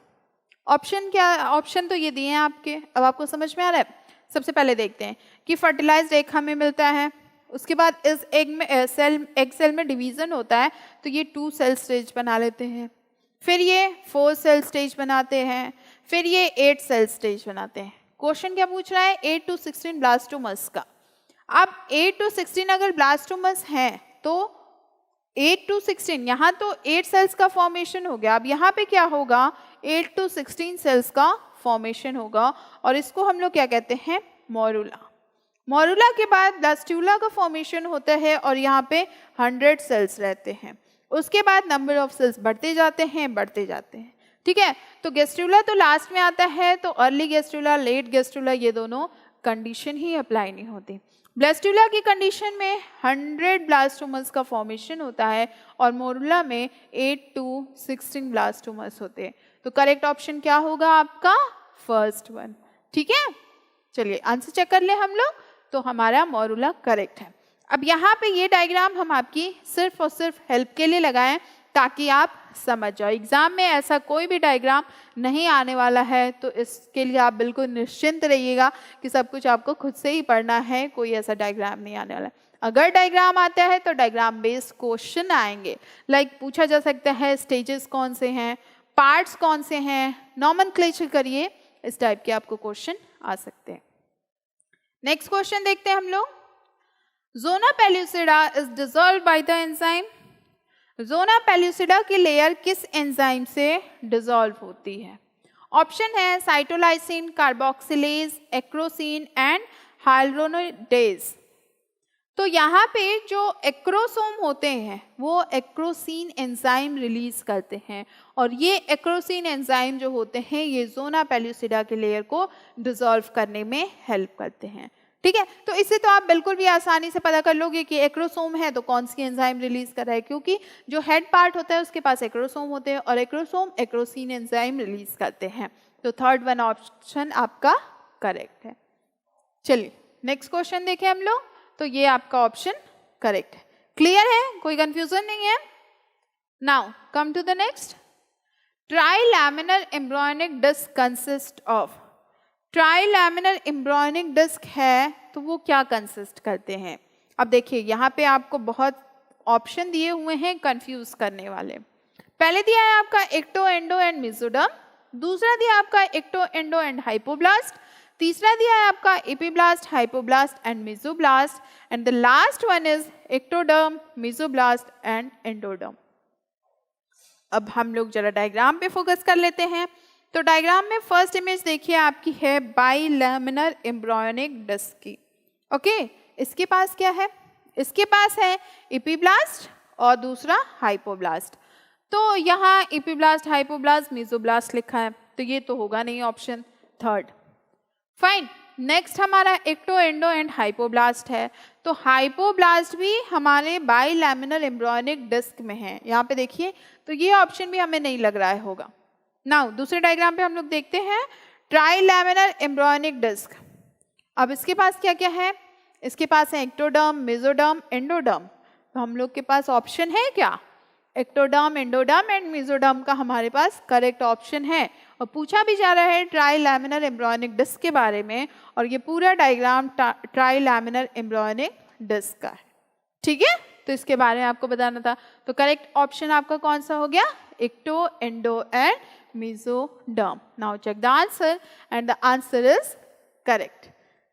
ऑप्शन क्या? ऑप्शन तो ये दिए हैं आपके। अब आपको समझ में आ रहा है? सबसे पहले देखते हैं कि फर्टिलाइज्ड एग हमें मिलता है, उसके बाद इस एग में एग सेल में डिवीजन होता है तो ये 2 सेल स्टेज बना लेते हैं, फिर ये 4 सेल स्टेज बनाते हैं, फिर ये 8 सेल स्टेज बनाते हैं। क्वेश्चन क्या पूछ रहा है? 8 to 16 ब्लास्टोमस का। अब 8 to 16 अगर ब्लास्टोमस हैं तो 8 to 16 यहाँ तो 8 सेल्स का फॉर्मेशन हो गया। अब यहाँ पे क्या होगा? 8 to 16 सेल्स का फॉर्मेशन होगा और इसको हम लोग क्या कहते हैं? मोरुला। मोरुला के बाद ब्लास्टुला का फॉर्मेशन होता है और यहाँ पे 100 सेल्स रहते हैं। उसके बाद नंबर ऑफ सेल्स बढ़ते जाते हैं, बढ़ते जाते हैं। ठीक है, तो गैस्ट्रुला तो लास्ट में आता है, तो अर्ली गैस्ट्रुला, लेट गैस्ट्रुला ये दोनों कंडीशन ही अप्लाई नहीं होती। ब्लास्टुला की कंडीशन में 100 ब्लास्टोमस का फॉर्मेशन होता है और मोरुला में 8 to 16 ब्लास्टोमस होते हैं। तो करेक्ट ऑप्शन क्या होगा आपका? First one. ठीक है, चलिए आंसर चेक कर ले हम लोग। तो हमारा मोरुला करेक्ट है। अब यहाँ पे ये डायग्राम हम आपकी सिर्फ और सिर्फ हेल्प के लिए लगाएं ताकि आप समझ जाओ। एग्जाम में ऐसा कोई भी डायग्राम नहीं आने वाला है, तो इसके लिए आप बिल्कुल निश्चिंत रहिएगा कि सब कुछ आपको खुद से ही पढ़ना है, कोई ऐसा डायग्राम नहीं आने वाला। अगर डायग्राम आता है तो डायग्राम बेस्ड क्वेश्चन आएंगे। लाइक पूछा जा सकता है स्टेजेस कौन से हैं, पार्ट्स कौन से हैं, नॉमेनक्लेचर करिए, इस टाइप के आपको क्वेश्चन आ सकते हैं। नेक्स्ट क्वेश्चन देखते हैं हम लोग। Zona pellucida is dissolved by the enzyme. Zona pellucida की लेयर किस एंजाइम से डिसॉल्व होती है? ऑप्शन है साइटोलाइसिन, कार्बोक्सिलेज, एक्रोसिन एंड हाइल्रोनिडेज। तो यहाँ पे जो एक्रोसोम होते हैं वो एक्रोसिन एंजाइम रिलीज करते हैं और ये एक्रोसिन एंजाइम जो होते हैं ये ज़ोना पेल्यूसिडा के लेयर को डिसॉल्व करने में हेल्प करते हैं। ठीक है, तो इससे तो आप बिल्कुल भी आसानी से पता कर लोगे कि एक्रोसोम है तो कौन सी एंजाइम रिलीज कर रहा है, क्योंकि जो हेड पार्ट होता है उसके पास एक्रोसोम होते हैं और एक्रोसोम एक्रोसिन एंजाइम रिलीज करते हैं। तो थर्ड वन ऑप्शन आपका करेक्ट है। चलिए नेक्स्ट क्वेश्चन देखें हम लोग। तो ये आपका ऑप्शन करेक्ट है। क्लियर है, कोई कंफ्यूजन नहीं है? Now come to the next. Trilaminar embryonic disc consist of. Trilaminar embryonic disc है तो वो क्या कंसिस्ट करते हैं? अब देखिए यहाँ पे आपको बहुत ऑप्शन दिए हुए हैं कंफ्यूज करने वाले। पहले दिया है आपका एक्टो, एंडो एंड मेसोडर्म, दूसरा दिया आपका एक्टो, एंडो एंड हाइपोब्लास्ट, तीसरा दिया है आपका epiblast, hypoblast and mesoblast, and the last one is ectoderm, mesoblast and endoderm. अब हम लोग जरा डायग्राम पे फोकस कर लेते हैं। तो डायग्राम में फर्स्ट इमेज देखिए आपकी है बाइलैमिनर एम्ब्रियोनिक डिस्क की। ओके, इसके पास क्या है? इसके पास है एपिब्लास्ट और दूसरा हाइपोब्लास्ट। तो यहाँ एपिब्लास्ट, हाइपोब्लास्ट, मेसोब्लास्ट लिखा है तो ये तो होगा नहीं ऑप्शन थर्ड। फाइन, नेक्स्ट हमारा एक्टो, एंडो एंड हाइपोब्लास्ट है। तो हाइपोब्लास्ट भी हमारे बाइलैमिनर एम्ब्रियोनिक डिस्क में है। यहाँ पे देखिए, तो ये ऑप्शन भी हमें नहीं लग रहा है होगा। नाउ दूसरे डायग्राम पे हम लोग देखते हैं ट्राइलैमिनर एम्ब्रियोनिक डिस्क। अब इसके पास क्या क्या है, इसके पास है एक्टोडर्म, मेसोडर्म, एंडोडर्म। तो हम लोग के पास ऑप्शन है क्या, एक्टोडर्म, एंडोडर्म एंड मेसोडर्म का हमारे पास करेक्ट ऑप्शन है। और पूछा भी जा रहा है ट्राइलैमिनर एम्ब्रियोनिक डिस्क के बारे में, और ये पूरा डायग्राम ट्राइलैमिनर एम्ब्रियोनिक डिस्क का है, ठीक है। तो इसके बारे में आपको बताना था। तो करेक्ट ऑप्शन आपका कौन सा हो गया, ecto, endo and mesoderm. Now check the answer and the answer is correct.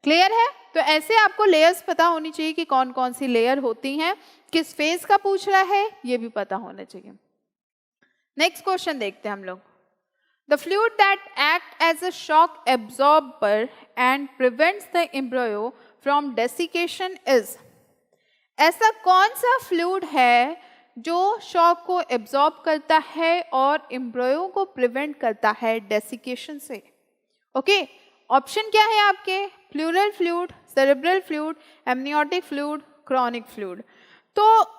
Clear है। तो ऐसे आपको लेयर्स पता होनी चाहिए कि कौन कौन सी लेयर होती हैं, किस फेज का पूछ रहा है ये भी पता होना चाहिए। नेक्स्ट क्वेश्चन देखते हैं हम लोग। The fluid that act as a shock absorber and prevents the embryo from desiccation is. ऐसा कौन सा फ्लूइड है जो शॉक को एब्जॉर्ब करता है और एम्ब्रियो को प्रिवेंट करता है डेसिकेशन से। ओके, ऑप्शन क्या है आपके, pleural fluid, cerebral fluid, amniotic fluid, chronic fluid. तो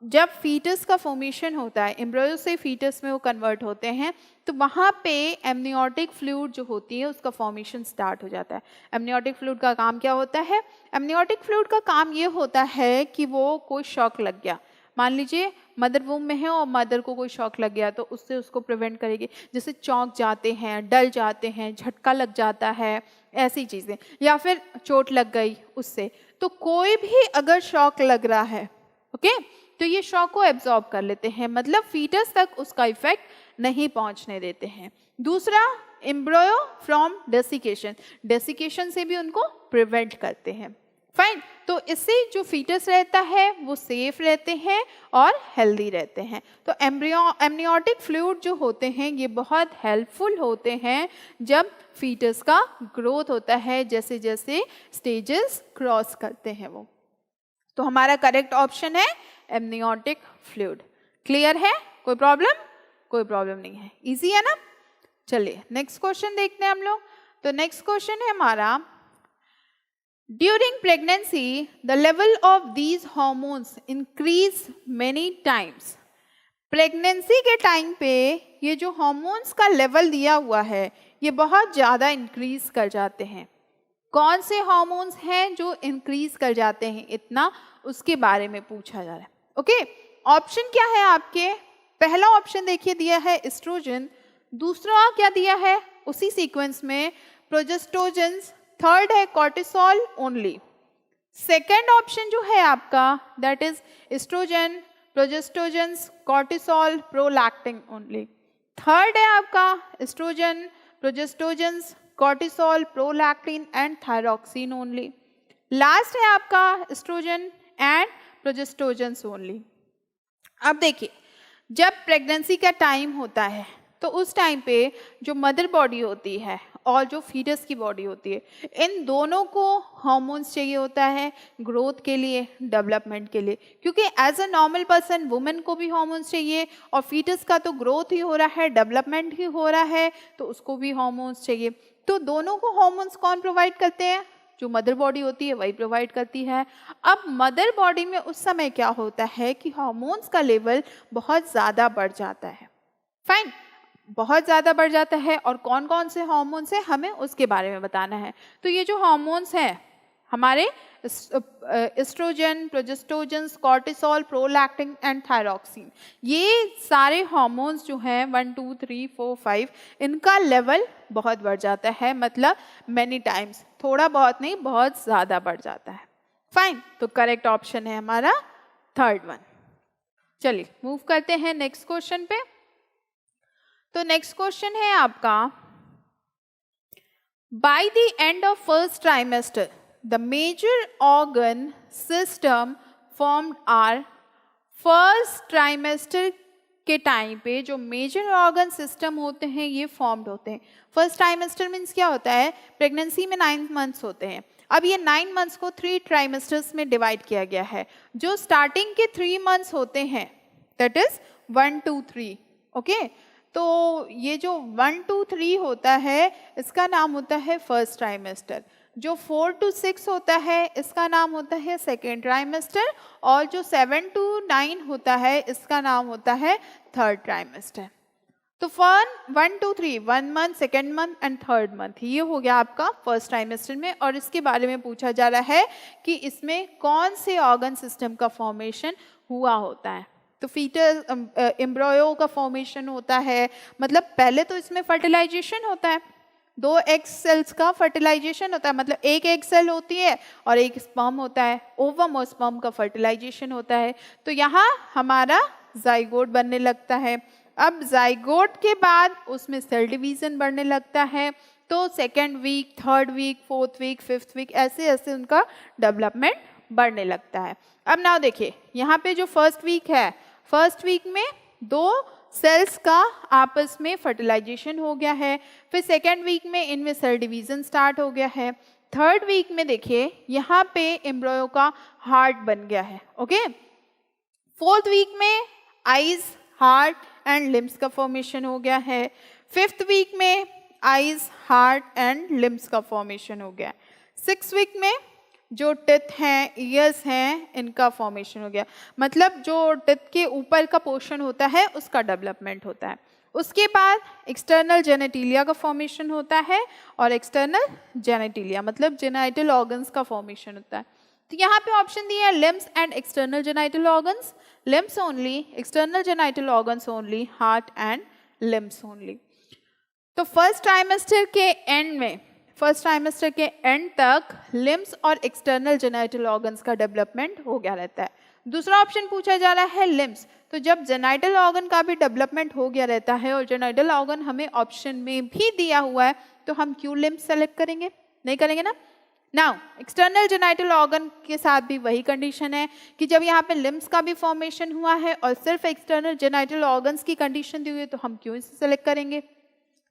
जब फीटस का फॉर्मेशन होता है, एम्ब्रियो से फीटस में वो कन्वर्ट होते हैं, तो वहाँ पे एमनियोटिक फ्लूइड जो होती है उसका फॉर्मेशन स्टार्ट हो जाता है। एमनियोटिक फ्लूइड का काम क्या होता है, एमनियोटिक फ्लूइड का काम ये होता है कि वो कोई शॉक लग गया, मान लीजिए मदर वूम में है और मदर को कोई शॉक लग गया, तो उससे उसको प्रिवेंट करेगी। जैसे चौंक जाते हैं, डल जाते हैं, झटका लग जाता है, ऐसी चीज़ें, या फिर चोट लग गई उससे। तो कोई भी अगर शॉक लग रहा है, ओके, तो ये शॉक को एब्जॉर्ब कर लेते हैं, मतलब फीटस तक उसका इफेक्ट नहीं पहुंचने देते हैं। दूसरा, एम्ब्रियो फ्रॉम डेसिकेशन, डेसिकेशन से भी उनको प्रिवेंट करते हैं। फाइन, तो इससे जो फीटस रहता है वो सेफ रहते हैं और हेल्दी रहते हैं। तो एमनियोटिक फ्लूइड जो होते हैं ये बहुत हेल्पफुल होते हैं जब फीटस का ग्रोथ होता है, जैसे जैसे स्टेजेस क्रॉस करते हैं वो। तो हमारा करेक्ट ऑप्शन है एमनियोटिक फ्लूइड। क्लियर है, कोई प्रॉब्लम? कोई प्रॉब्लम नहीं है, इजी है ना। चलिए नेक्स्ट क्वेश्चन देखते हैं हम लोग। तो नेक्स्ट क्वेश्चन है हमारा, during pregnancy the level of these hormones increase many times. Pregnancy के टाइम पे ये जो हॉर्मोन्स का लेवल दिया हुआ है ये बहुत ज़्यादा इंक्रीज कर जाते हैं। कौन से हॉर्मोन्स हैं जो इंक्रीज कर जाते हैं इतना, उसके बारे में पूछा जा रहा है। ओके, ऑप्शन क्या है आपके, पहला ऑप्शन देखिए दिया है एस्ट्रोजन, दूसरा क्या दिया है उसी सीक्वेंस में प्रोजेस्टोजेंस, थर्ड है कॉर्टिसोल ओनली। सेकेंड ऑप्शन जो है आपका that is oestrogen, progestogens, cortisol, prolactin only. Third है आपका oestrogen, progestogens, cortisol, prolactin and thyroxine only. Last है आपका एस्ट्रोजन एंड प्रोजेस्टोजेंस ओनली। अब देखिए, जब प्रेगनेंसी का टाइम होता है तो उस टाइम पे जो मदर बॉडी होती है और जो फीटस की बॉडी होती है, इन दोनों को हार्मोन्स चाहिए होता है ग्रोथ के लिए, डेवलपमेंट के लिए। क्योंकि as a normal person women को भी हार्मोन्स चाहिए, और फीटस का तो ग्रोथ ही हो रहा है, डेवलपमेंट ही हो रहा है, तो उसको भी हार्मोन्स चाहिए। तो दोनों को हार्मोन्स कौन प्रोवाइड करते हैं, जो मदर बॉडी होती है वही प्रोवाइड करती है। अब मदर बॉडी में उस समय क्या होता है कि हार्मोन्स का लेवल बहुत ज़्यादा बढ़ जाता है। फाइन, बहुत ज़्यादा बढ़ जाता है, और कौन कौन से हार्मोन्स हैं हमें उसके बारे में बताना है। तो ये जो हार्मोन्स हैं हमारे oestrogen, progestogens, cortisol, prolactin and thyroxine, ये सारे हार्मोन्स जो हैं 1 2 3 4 5 इनका लेवल बहुत बढ़ जाता है, मतलब मैनी टाइम्स, थोड़ा बहुत नहीं बहुत ज़्यादा बढ़ जाता है। फाइन, तो करेक्ट ऑप्शन है हमारा थर्ड वन। चलिए मूव करते हैं नेक्स्ट क्वेश्चन पे। तो नेक्स्ट क्वेश्चन है आपका, by the end of first trimester the major organ system formed are. First trimester के टाइम पे जो मेजर ऑर्गन सिस्टम होते हैं ये फॉर्म्ड होते हैं। फर्स्ट ट्राइमेस्टर मीन्स क्या होता है, प्रेगनेंसी में 9 मंथ्स होते हैं। अब ये 9 मंथ्स को 3 ट्राइमेस्टर्स में डिवाइड किया गया है। जो स्टार्टिंग के 3 मंथ्स होते हैं दैट इज 1 2 3, ओके। तो ये जो 1 2 3 होता है इसका नाम होता है फर्स्ट ट्राइमेस्टर। जो 4 to 6 होता है इसका नाम होता है सेकेंड ट्राइमेस्टर, और जो 7 to 9 होता है इसका नाम होता है थर्ड ट्राइमेस्टर। तो 1, 2, 3 1 month, second month and third month, ये हो गया आपका फर्स्ट ट्राइमेस्टर में। और इसके बारे में पूछा जा रहा है कि इसमें कौन से ऑर्गन सिस्टम का फॉर्मेशन हुआ होता है। तो फीटल एम्ब्रियो का फॉर्मेशन होता है, मतलब पहले तो इसमें फर्टिलाइजेशन होता है, 2 एग सेल्स का फर्टिलाइजेशन होता है, मतलब एक एग सेल होती है और एक स्पर्म होता है, ओवम और स्पर्म का फर्टिलाइजेशन होता है। तो यहाँ हमारा जाइगोट बनने लगता है। अब जाइगोट के बाद उसमें सेल डिवीजन बढ़ने लगता है, तो second week, third week, fourth week, fifth week, ऐसे ऐसे उनका डेवलपमेंट बढ़ने लगता है। अब नाउ देखिए यहाँ पे जो फर्स्ट वीक है, फर्स्ट वीक में 2 सेल्स का आपस में फर्टिलाइजेशन हो गया है, फिर सेकेंड वीक में इनमें सेल डिवीजन स्टार्ट हो गया है, थर्ड वीक में देखिए यहाँ पे एम्ब्रियो का हार्ट बन गया है, ओके। फोर्थ वीक में आईज, हार्ट एंड लिम्स का फॉर्मेशन हो गया है, फिफ्थ वीक में आईज, हार्ट एंड लिम्स का फॉर्मेशन हो गया, सिक्स वीक में जो टिथ हैं, ईयर्स हैं, इनका फॉर्मेशन हो गया, मतलब जो टिथ के ऊपर का पोर्शन होता है उसका डेवलपमेंट होता है। उसके बाद एक्सटर्नल जेनेटिलिया का फॉर्मेशन होता है, और एक्सटर्नल जेनेटिलिया मतलब जेनाइटल ऑर्गन्स का फॉर्मेशन होता है। तो यहाँ पे ऑप्शन दिया है limbs and external genital organs, limbs only, external genital organs only, heart and limbs only. तो फर्स्ट ट्राइमेस्टर के एंड में, फर्स्ट ट्राइमेस्टर के एंड तक लिम्स और एक्सटर्नल जेनाइटल ऑर्गन्स का डेवलपमेंट हो गया रहता है। दूसरा ऑप्शन पूछा जा रहा है लिम्स, तो जब जेनाइटल ऑर्गन का भी डेवलपमेंट हो गया रहता है और जेनाइटल ऑर्गन हमें ऑप्शन में भी दिया हुआ है, तो हम क्यों लिम्स सेलेक्ट करेंगे? नहीं करेंगे ना। नाउ एक्सटर्नल जेनाइटल ऑर्गन के साथ भी वही कंडीशन है कि जब यहाँ पे लिम्स का भी फॉर्मेशन हुआ है और सिर्फ एक्सटर्नल जेनाइटल ऑर्गन्स की कंडीशन दी हुई है, तो हम क्यों इसे सेलेक्ट करेंगे।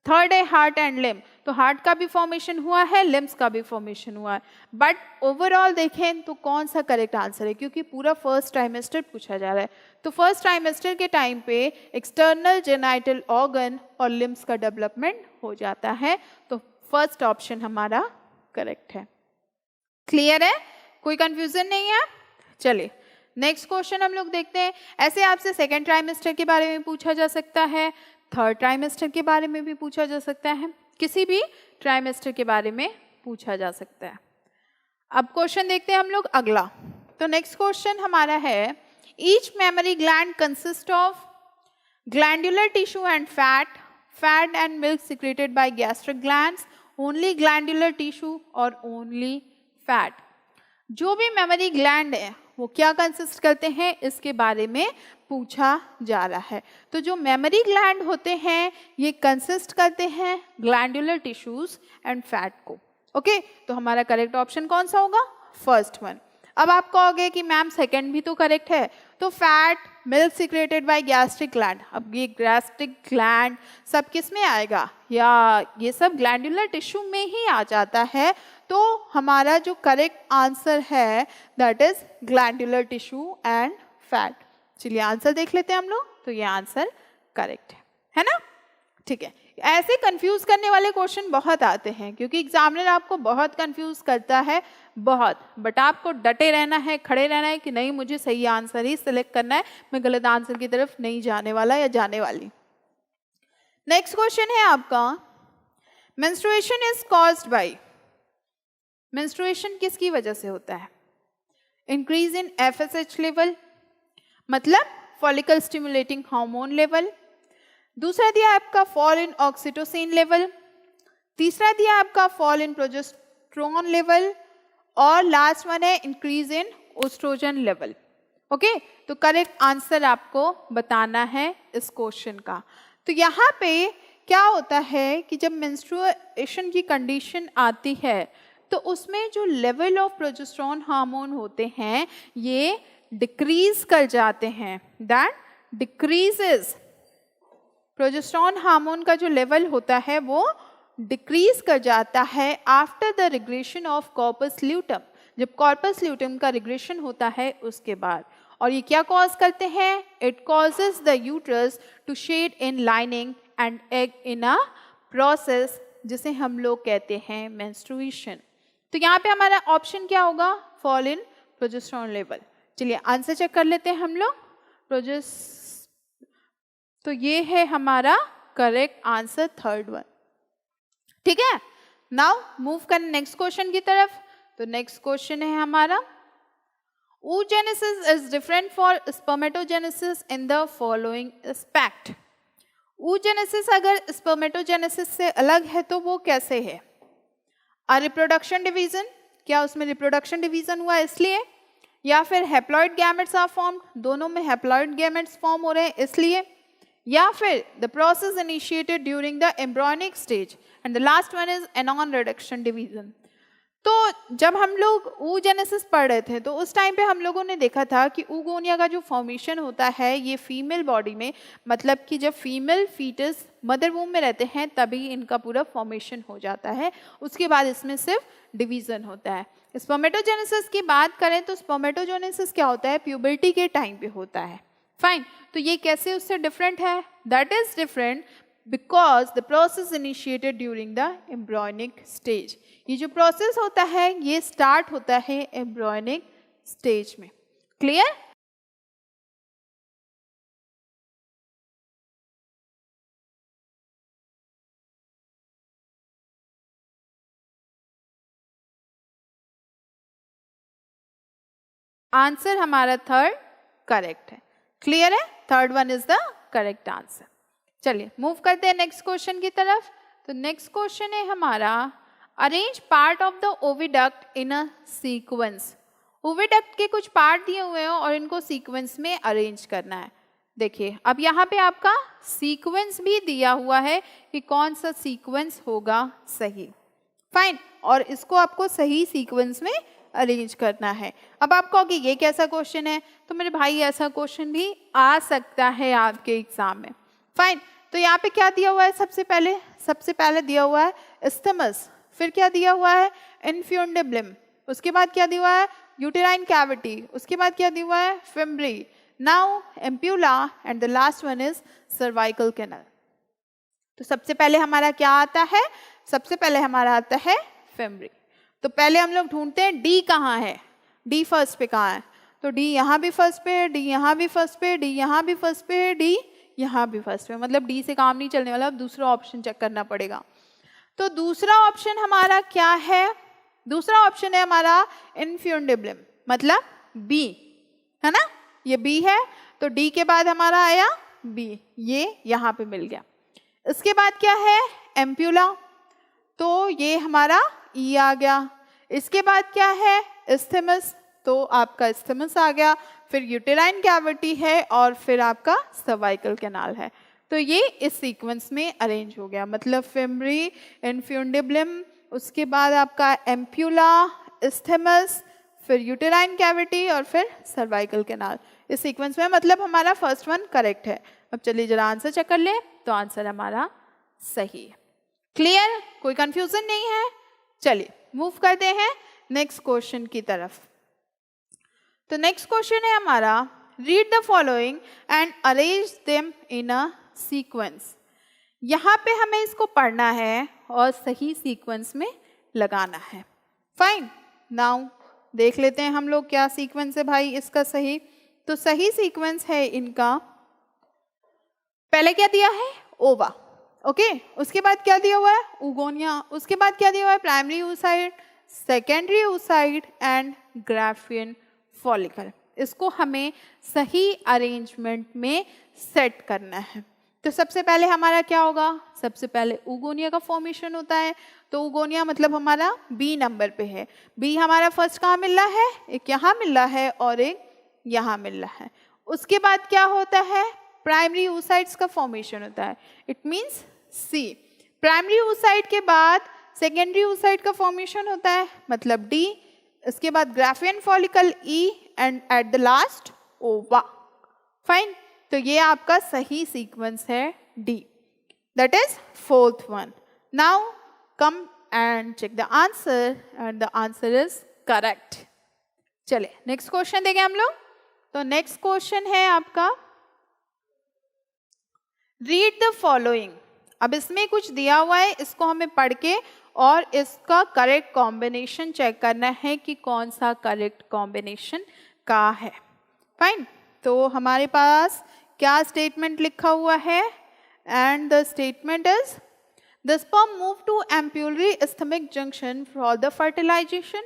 थर्ड है हार्ट एंड लिम, तो हार्ट का भी फॉर्मेशन हुआ है, लिम्स का भी फॉर्मेशन हुआ है, बट ओवरऑल देखें तो कौन सा करेक्ट आंसर है, क्योंकि पूरा फर्स्ट ट्राइमेस्टर पूछा जा रहा है। तो फर्स्ट ट्राइमेस्टर के टाइम पे एक्सटर्नल जेनाइटल ऑर्गन और लिम्स का डेवलपमेंट हो जाता है, तो फर्स्ट ऑप्शन हमारा करेक्ट है। क्लियर है, कोई कंफ्यूजन नहीं है। चलिए नेक्स्ट क्वेश्चन हम लोग देखते हैं। ऐसे आपसे सेकेंड ट्राइमेस्टर के बारे में पूछा जा सकता है, थर्ड ट्राइमेस्टर के बारे में भी पूछा जा सकता है, किसी भी ट्राइमेस्टर के बारे में पूछा जा सकता है। अब क्वेश्चन देखते हैं हम लोग अगला। तो नेक्स्ट क्वेश्चन हमारा है, each memory gland consist of glandular tissue and fat and milk secreted by gastric glands, only glandular tissue और ओनली फैट। जो भी मेमोरी ग्लैंड है वो क्या कंसिस्ट करते हैं, इसके बारे में पूछा जा रहा है। तो जो मेमोरी ग्लैंड होते हैं ये कंसिस्ट करते हैं ग्लैंडुलर टिश्यूज एंड फैट को, ओके। तो हमारा करेक्ट ऑप्शन कौन सा होगा, फर्स्ट वन। अब आप कहोगे कि मैम सेकंड भी तो करेक्ट है, तो fat, milk secreted by gastric gland, अब ये गैस्ट्रिक ग्लैंड सब किस में आएगा, या ये सब ग्लैंडुलर टिश्यू में ही आ जाता है। तो हमारा जो करेक्ट आंसर है that is glandular tissue and fat. चलिए आंसर देख लेते हैं हम लोग, तो ये आंसर करेक्ट है ना। ठीक है, ऐसे कंफ्यूज करने वाले क्वेश्चन बहुत आते हैं, क्योंकि एग्जामिनर आपको बहुत कंफ्यूज करता है बहुत, बट आपको डटे रहना है, खड़े रहना है कि नहीं मुझे सही आंसर ही सिलेक्ट करना है, मैं गलत आंसर की तरफ नहीं जाने वाला या जाने वाली। नेक्स्ट क्वेश्चन है आपका, menstruation is caused by, menstruation किसकी वजह से होता है, इंक्रीज इन FSH लेवल मतलब फॉलिकल स्टिमुलेटिंग हार्मोन लेवल, दूसरा दिया आपका फॉल इन ऑक्सीटोसिन लेवल, तीसरा दिया आपका फॉल इन प्रोजेस्टेरोन लेवल, और लास्ट वन है increase in oestrogen level, okay. तो करेक्ट आंसर आपको बताना है इस क्वेश्चन का। तो यहाँ पे क्या होता है कि जब मेंस्ट्रुएशन की कंडीशन आती है तो उसमें जो लेवल ऑफ प्रोजेस्टेरोन हार्मोन होते हैं ये डिक्रीज कर जाते हैं, दैट डिक्रीजेस, प्रोजेस्टेरोन हार्मोन का जो लेवल होता है वो डिक्रीज कर जाता है after the regression of corpus luteum, जब कॉर्पस ल्यूटम का रिग्रेशन होता है उसके बाद। और ये क्या कॉज करते हैं, it causes the uterus to shed in lining and egg in a process जिसे हम लोग कहते हैं मेंस्ट्रुएशन। तो यहाँ पे हमारा ऑप्शन क्या होगा, फॉल इन प्रोजेस्टेरोन लेवल। चलिए आंसर चेक कर लेते हैं हम लोग। तो ये है हमारा करेक्ट आंसर थर्ड वन। ठीक है, नाउ मूव करें नेक्स्ट क्वेश्चन की तरफ। तो नेक्स्ट क्वेश्चन है हमारा, oogenesis is different for spermatogenesis in the following aspect। oogenesis अगर spermatogenesis से अलग है तो वो कैसे है? रिप्रोडक्शन डिवीजन, क्या उसमें रिप्रोडक्शन डिवीजन हुआ इसलिए, या फिर हैप्लॉइड गैमेट्स आर फॉर्म्ड, दोनों में हैप्लॉइड गैमेट्स फॉर्म हो रहे हैं इसलिए, या फिर the process initiated during the embryonic stage, and the last one is non reduction division. तो जब हम लोग oogenesis पढ़ रहे थे तो उस टाइम पे हम लोगों ने देखा था कि oogonia का जो फॉर्मेशन होता है ये फीमेल बॉडी में, मतलब कि जब फीमेल फीटस मदर वूम में रहते हैं तभी इनका पूरा फॉर्मेशन हो जाता है, उसके बाद इसमें सिर्फ डिवीजन होता है। स्पर्मेटोजेनेसिस की बात करें तो स्पर्मेटोजेनेसिस क्या होता है, प्यूबर्टी के टाइम पे होता है। फाइन, तो ये कैसे उससे डिफरेंट है? That is different because the process initiated during the embryonic stage. ये जो प्रोसेस होता है ये स्टार्ट होता है एम्ब्रियोनिक स्टेज में। क्लियर? आंसर हमारा थर्ड करेक्ट है। क्लियर है? Third one is the correct answer. चलिए मूव करते हैं नेक्स्ट क्वेश्चन की तरफ। तो नेक्स्ट क्वेश्चन है हमारा, arrange part of the oviduct in a sequence. Oviduct के कुछ पार्ट दिए हुए हैं और इनको सीक्वेंस में अरेंज करना है। देखिए अब यहाँ पे आपका सीक्वेंस भी दिया हुआ है कि कौन सा सीक्वेंस होगा सही। फाइन, और इसको आपको सही सीक्वेंस में अरेंज करना है। अब आप कहोगे ये कैसा क्वेश्चन है, तो मेरे भाई ऐसा क्वेश्चन भी आ सकता है आपके एग्जाम में। फाइन, तो यहाँ पे क्या दिया हुआ है, सबसे पहले दिया हुआ है इस्थमस, फिर क्या दिया हुआ है इन्फ्यूंडिबुलम, उसके बाद क्या दिया हुआ है यूटेराइन कैविटी, उसके बाद क्या दिया हुआ है fimbriae, now ampulla, and the last one is cervical canal. तो सबसे पहले हमारा क्या आता है, सबसे पहले हमारा आता है फिम्ब्री। तो पहले हम लोग ढूंढते हैं डी कहाँ है, डी फर्स्ट पे कहाँ है, तो डी यहाँ भी फर्स्ट पे है, डी यहाँ भी फर्स्ट पे, डी यहाँ भी फर्स्ट पे है, डी यहाँ भी फर्स्ट पे, मतलब डी से काम नहीं चलने वाला, अब दूसरा ऑप्शन चेक करना पड़ेगा। तो दूसरा ऑप्शन हमारा क्या है, दूसरा ऑप्शन है हमारा इन्फ्यूंडिबुलम, मतलब बी है ना, ये बी है, तो डी के बाद हमारा आया बी, ये यहाँ पे मिल गया। इसके बाद क्या है एम्प्यूला, तो ये हमारा ई आ गया। इसके बाद क्या है इस्थमस, तो आपका इस्थमस आ गया, फिर यूटेराइन कैविटी है और फिर आपका सर्वाइकल कैनाल है। तो ये इस सीक्वेंस में अरेंज हो गया, मतलब फिम्ब्री, इन्फ्यूंडिबुलम, उसके बाद आपका एम्प्यूला, इस्थमस, फिर यूटेराइन कैविटी और फिर सर्वाइकल कैनाल, इस सीक्वेंस में, मतलब हमारा फर्स्ट वन करेक्ट है। अब चलिए जरा आंसर चेक कर ले, तो आंसर हमारा सही है। क्लियर? कोई कंफ्यूजन नहीं है? चलिए मूव करते हैं नेक्स्ट क्वेश्चन की तरफ। तो नेक्स्ट क्वेश्चन है हमारा, read the following and arrange them in a sequence. यहाँ पे हमें इसको पढ़ना है और सही सीक्वेंस में लगाना है। फाइन, नाउ देख लेते हैं हम लोग क्या सीक्वेंस है भाई इसका सही। तो सही सीक्वेंस है इनका, पहले क्या दिया है ओवा, ओके, उसके बाद क्या दिया हुआ है oogonia, उसके बाद क्या दिया हुआ है primary oocyte, secondary oocyte and Graafian follicle. इसको हमें सही अरेंजमेंट में सेट करना है। तो सबसे पहले हमारा क्या होगा, सबसे पहले oogonia का फॉर्मेशन होता है, तो oogonia मतलब हमारा बी नंबर पे है। बी हमारा फर्स्ट कहाँ मिल रहा है, एक यहाँ मिल रहा है और एक यहाँ मिल रहा है। उसके बाद क्या होता है प्राइमरी oocytes का फॉर्मेशन होता है, it means C. Primary oocyte के बाद सेकेंडरी oocyte का फॉर्मेशन होता है, मतलब डी। इसके बाद Graafian follicle E and at the last ova. Fine, तो ये आपका सही सीक्वेंस है D, that is fourth one. Now come and check the answer and the answer is correct. चलिए नेक्स्ट क्वेश्चन देखें हम लोग। तो नेक्स्ट क्वेश्चन है आपका, रीड द फॉलोइंग। अब इसमें कुछ दिया हुआ है, इसको हमें पढ़ के और इसका करेक्ट कॉम्बिनेशन चेक करना है कि कौन सा करेक्ट कॉम्बिनेशन का है। फाइन, तो हमारे पास क्या स्टेटमेंट लिखा हुआ है, and the statement is the sperm move to ampullary isthmic junction for the fertilization.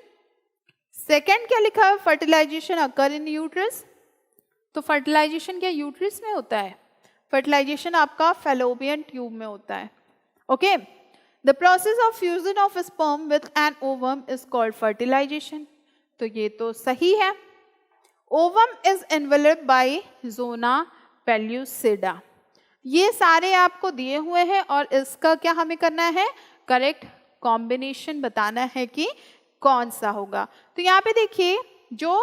Second क्या लिखा है, फर्टिलाइजेशन अकर इन यूट्रस. तो फर्टिलाइजेशन क्या यूट्रस में होता है? फर्टिलाइजेशन आपका फैलोपियन ट्यूब में होता है. Okay, the process of fusion of sperm with an ovum is called fertilization. तो ये तो सही है. Ovum is enveloped by zona pellucida. ये सारे आपको दिए हुए हैं और इसका क्या हमें करना है, करेक्ट कॉम्बिनेशन बताना है कि कौन सा होगा. तो यहाँ पे देखिए जो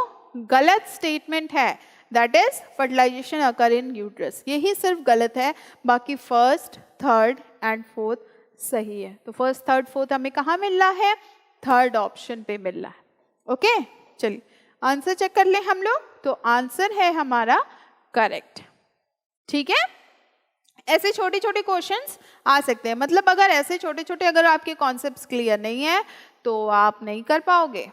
गलत स्टेटमेंट है that is fertilization occur in uterus, यही सिर्फ गलत है, बाकी फर्स्ट थर्ड एंड फोर्थ सही है. तो फर्स्ट थर्ड फोर्थ हमें कहाँ मिल रहा है, थर्ड ऑप्शन पे मिल रहा है. ओके, चलिए आंसर चेक कर लें हम लोग. तो आंसर है हमारा करेक्ट. ठीक है, ऐसे छोटे छोटे क्वेश्चंस आ सकते हैं. मतलब अगर ऐसे छोटे छोटे अगर आपके कॉन्सेप्ट्स क्लियर नहीं है तो आप नहीं कर पाओगे.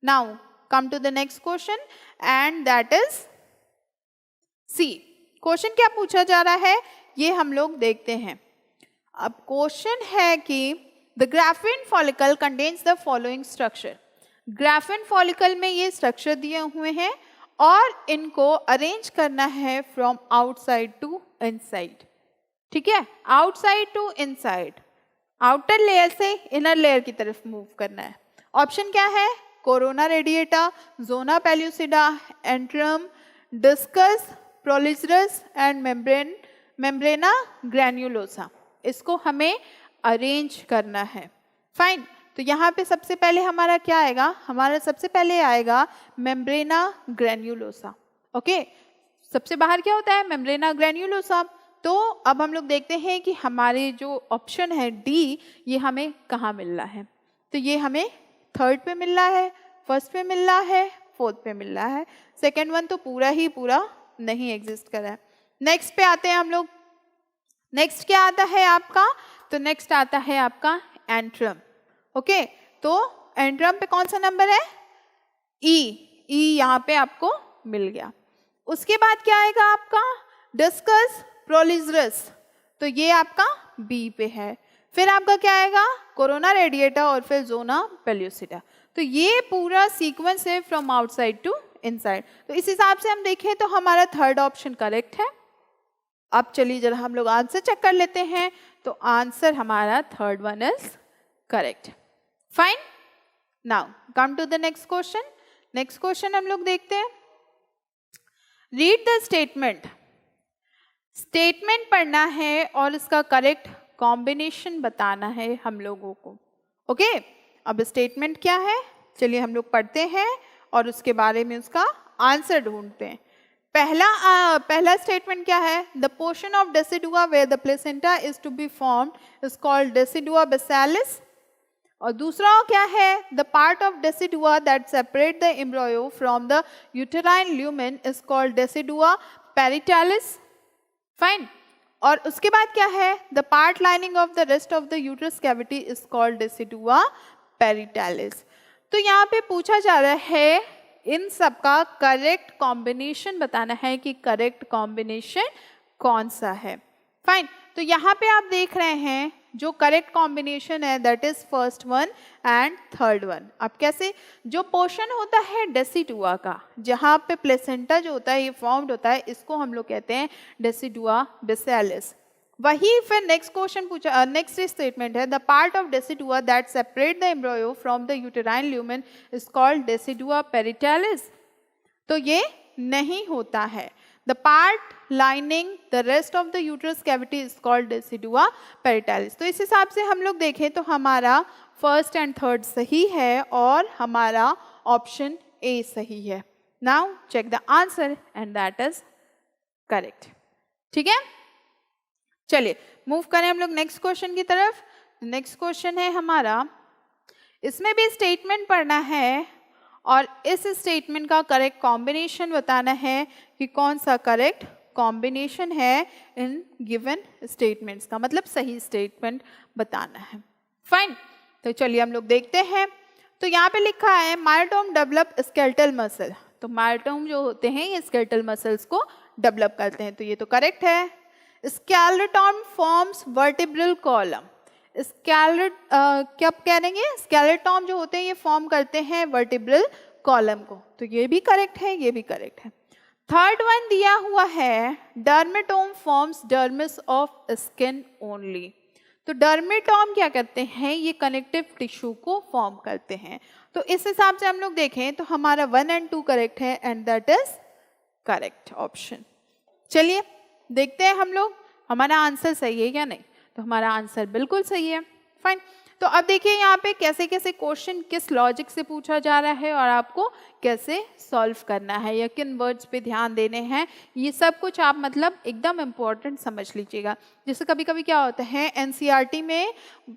Now come to the next question and that is C. Question क्या पूछा जा रहा है ये हम लोग देखते हैं. अब क्वेश्चन है कि the graphene follicle contains the following structure. Graphene follicle में ये स्ट्रक्चर दिए हुए हैं और इनको अरेंज करना है फ्रॉम आउटसाइड टू इनसाइड. ठीक है, outside to inside, outer layer से इनर लेयर की तरफ मूव करना है. ऑप्शन क्या है, corona radiata, zona pellucida, antrum, discus, proligerus and membrana granulosa. इसको हमें अरेंज करना है. फाइन, तो यहाँ पे सबसे पहले हमारा क्या आएगा, हमारा सबसे पहले आएगा मेम्ब्रेना ग्रैन्युलोसा. ओके, सबसे बाहर क्या होता है, मेम्ब्रेना ग्रैन्युलोसा. तो अब हम लोग देखते हैं कि हमारे जो ऑप्शन है डी, ये हमें कहाँ मिल रहा है. तो ये हमें थर्ड पे मिल रहा है, फर्स्ट पे मिल रहा है, फोर्थ पे मिल रहा है. सेकेंड वन तो पूरा ही पूरा नहीं एग्जिस्ट कर रहा है. नेक्स्ट पे आते हैं हम लोग. नेक्स्ट क्या आता है आपका, तो नेक्स्ट आता है आपका एंट्रम. ओके, तो एंट्रम पे कौन सा नंबर है, ई. ई यहाँ पे आपको मिल गया. उसके बाद क्या आएगा आपका, डिस्कस, प्रोलिसरस, तो ये आपका बी पे है. फिर आपका क्या आएगा, कोरोना रेडिएटा और फिर जोना पेल्यूसिडा. तो ये पूरा सीक्वेंस है फ्रॉम आउटसाइड टू इनसाइड. तो इस हिसाब से हम देखें तो हमारा थर्ड ऑप्शन करेक्ट है. अब चलिए जरा हम लोग आंसर चेक कर लेते हैं. तो आंसर हमारा third one is correct. Fine, now come to the next question. Next question हम लोग देखते हैं. Read the statement. स्टेटमेंट पढ़ना है और इसका करेक्ट कॉम्बिनेशन बताना है हम लोगों को. ओके, अब स्टेटमेंट क्या है चलिए हम लोग पढ़ते हैं और उसके बारे में उसका आंसर ढूंढते हैं. पहला स्टेटमेंट क्या है, the portion of decidua where the placenta is to be formed is called decidua basalis. और दूसरा क्या है, the part of decidua that separate the embryo from the uterine lumen is called decidua parietalis. Fine, और उसके बाद क्या है, the part lining of the rest of the uterus cavity is called decidua parietalis. तो यहाँ पे पूछा जा रहा है इन सब का करेक्ट कॉम्बिनेशन बताना है कि करेक्ट कॉम्बिनेशन कौन सा है. फाइन, तो यहाँ पे आप देख रहे हैं जो करेक्ट कॉम्बिनेशन है that is first one and third one. अब कैसे, जो पोर्शन होता है डेसिडुआ का, जहाँ पे प्लेसेंटा जो होता है ये फॉर्म्ड होता है, इसको हम लोग कहते हैं डेसिडुआ बेसालिस. वही फिर नेक्स्ट क्वेश्चन पूछा, नेक्स्ट स्टेटमेंट है the part of decidua that separate the embryo from the uterine lumen is called decidua parietalis. तो ये नहीं होता है. The part lining the rest of the uterus cavity is called decidua paritalis. तो इस हिसाब से हम लोग देखें तो हमारा फर्स्ट एंड थर्ड सही है और हमारा ऑप्शन ए सही है. Now check the answer and that is correct. ठीक है, चलिए मूव करें हम लोग नेक्स्ट क्वेश्चन की तरफ. नेक्स्ट क्वेश्चन है हमारा, इसमें भी स्टेटमेंट पढ़ना है और इस स्टेटमेंट का करेक्ट कॉम्बिनेशन बताना है कि कौन सा करेक्ट कॉम्बिनेशन है इन गिवन स्टेटमेंट्स का, मतलब सही स्टेटमेंट बताना है. फाइन, तो चलिए हम लोग देखते हैं. तो यहाँ पे लिखा है मायोटोम डेवलप स्केलेटल मसल. तो मायोटोम जो होते हैं ये स्केलेटल मसल्स को डेवलप करते हैं, तो ये तो करेक्ट है. Skeleton forms vertebral column. क्या कह देंगे, स्केलेटन जो होते हैं ये फॉर्म करते हैं वर्टिब्रल कॉलम को, तो ये भी करेक्ट है, ये भी करेक्ट है। थर्ड वन दिया हुआ है dermatome forms dermis of skin only. तो डर्मेटोम क्या करते हैं, ये कनेक्टिव टिश्यू को फॉर्म करते हैं। तो इस हिसाब से हम लोग देखें तो हमारा 1 और 2 करेक्ट है and that is correct option. चलिए देखते हैं हम लोग हमारा आंसर सही है या नहीं। तो हमारा आंसर बिल्कुल सही है, फाइन। तो अब देखिए यहाँ पे कैसे कैसे क्वेश्चन किस लॉजिक से पूछा जा रहा है और आपको कैसे सॉल्व करना है या किन वर्ड्स पे ध्यान देने हैं, ये सब कुछ आप मतलब एकदम इम्पोर्टेंट समझ लीजिएगा। जैसे कभी कभी क्या होता है एनसीईआरटी में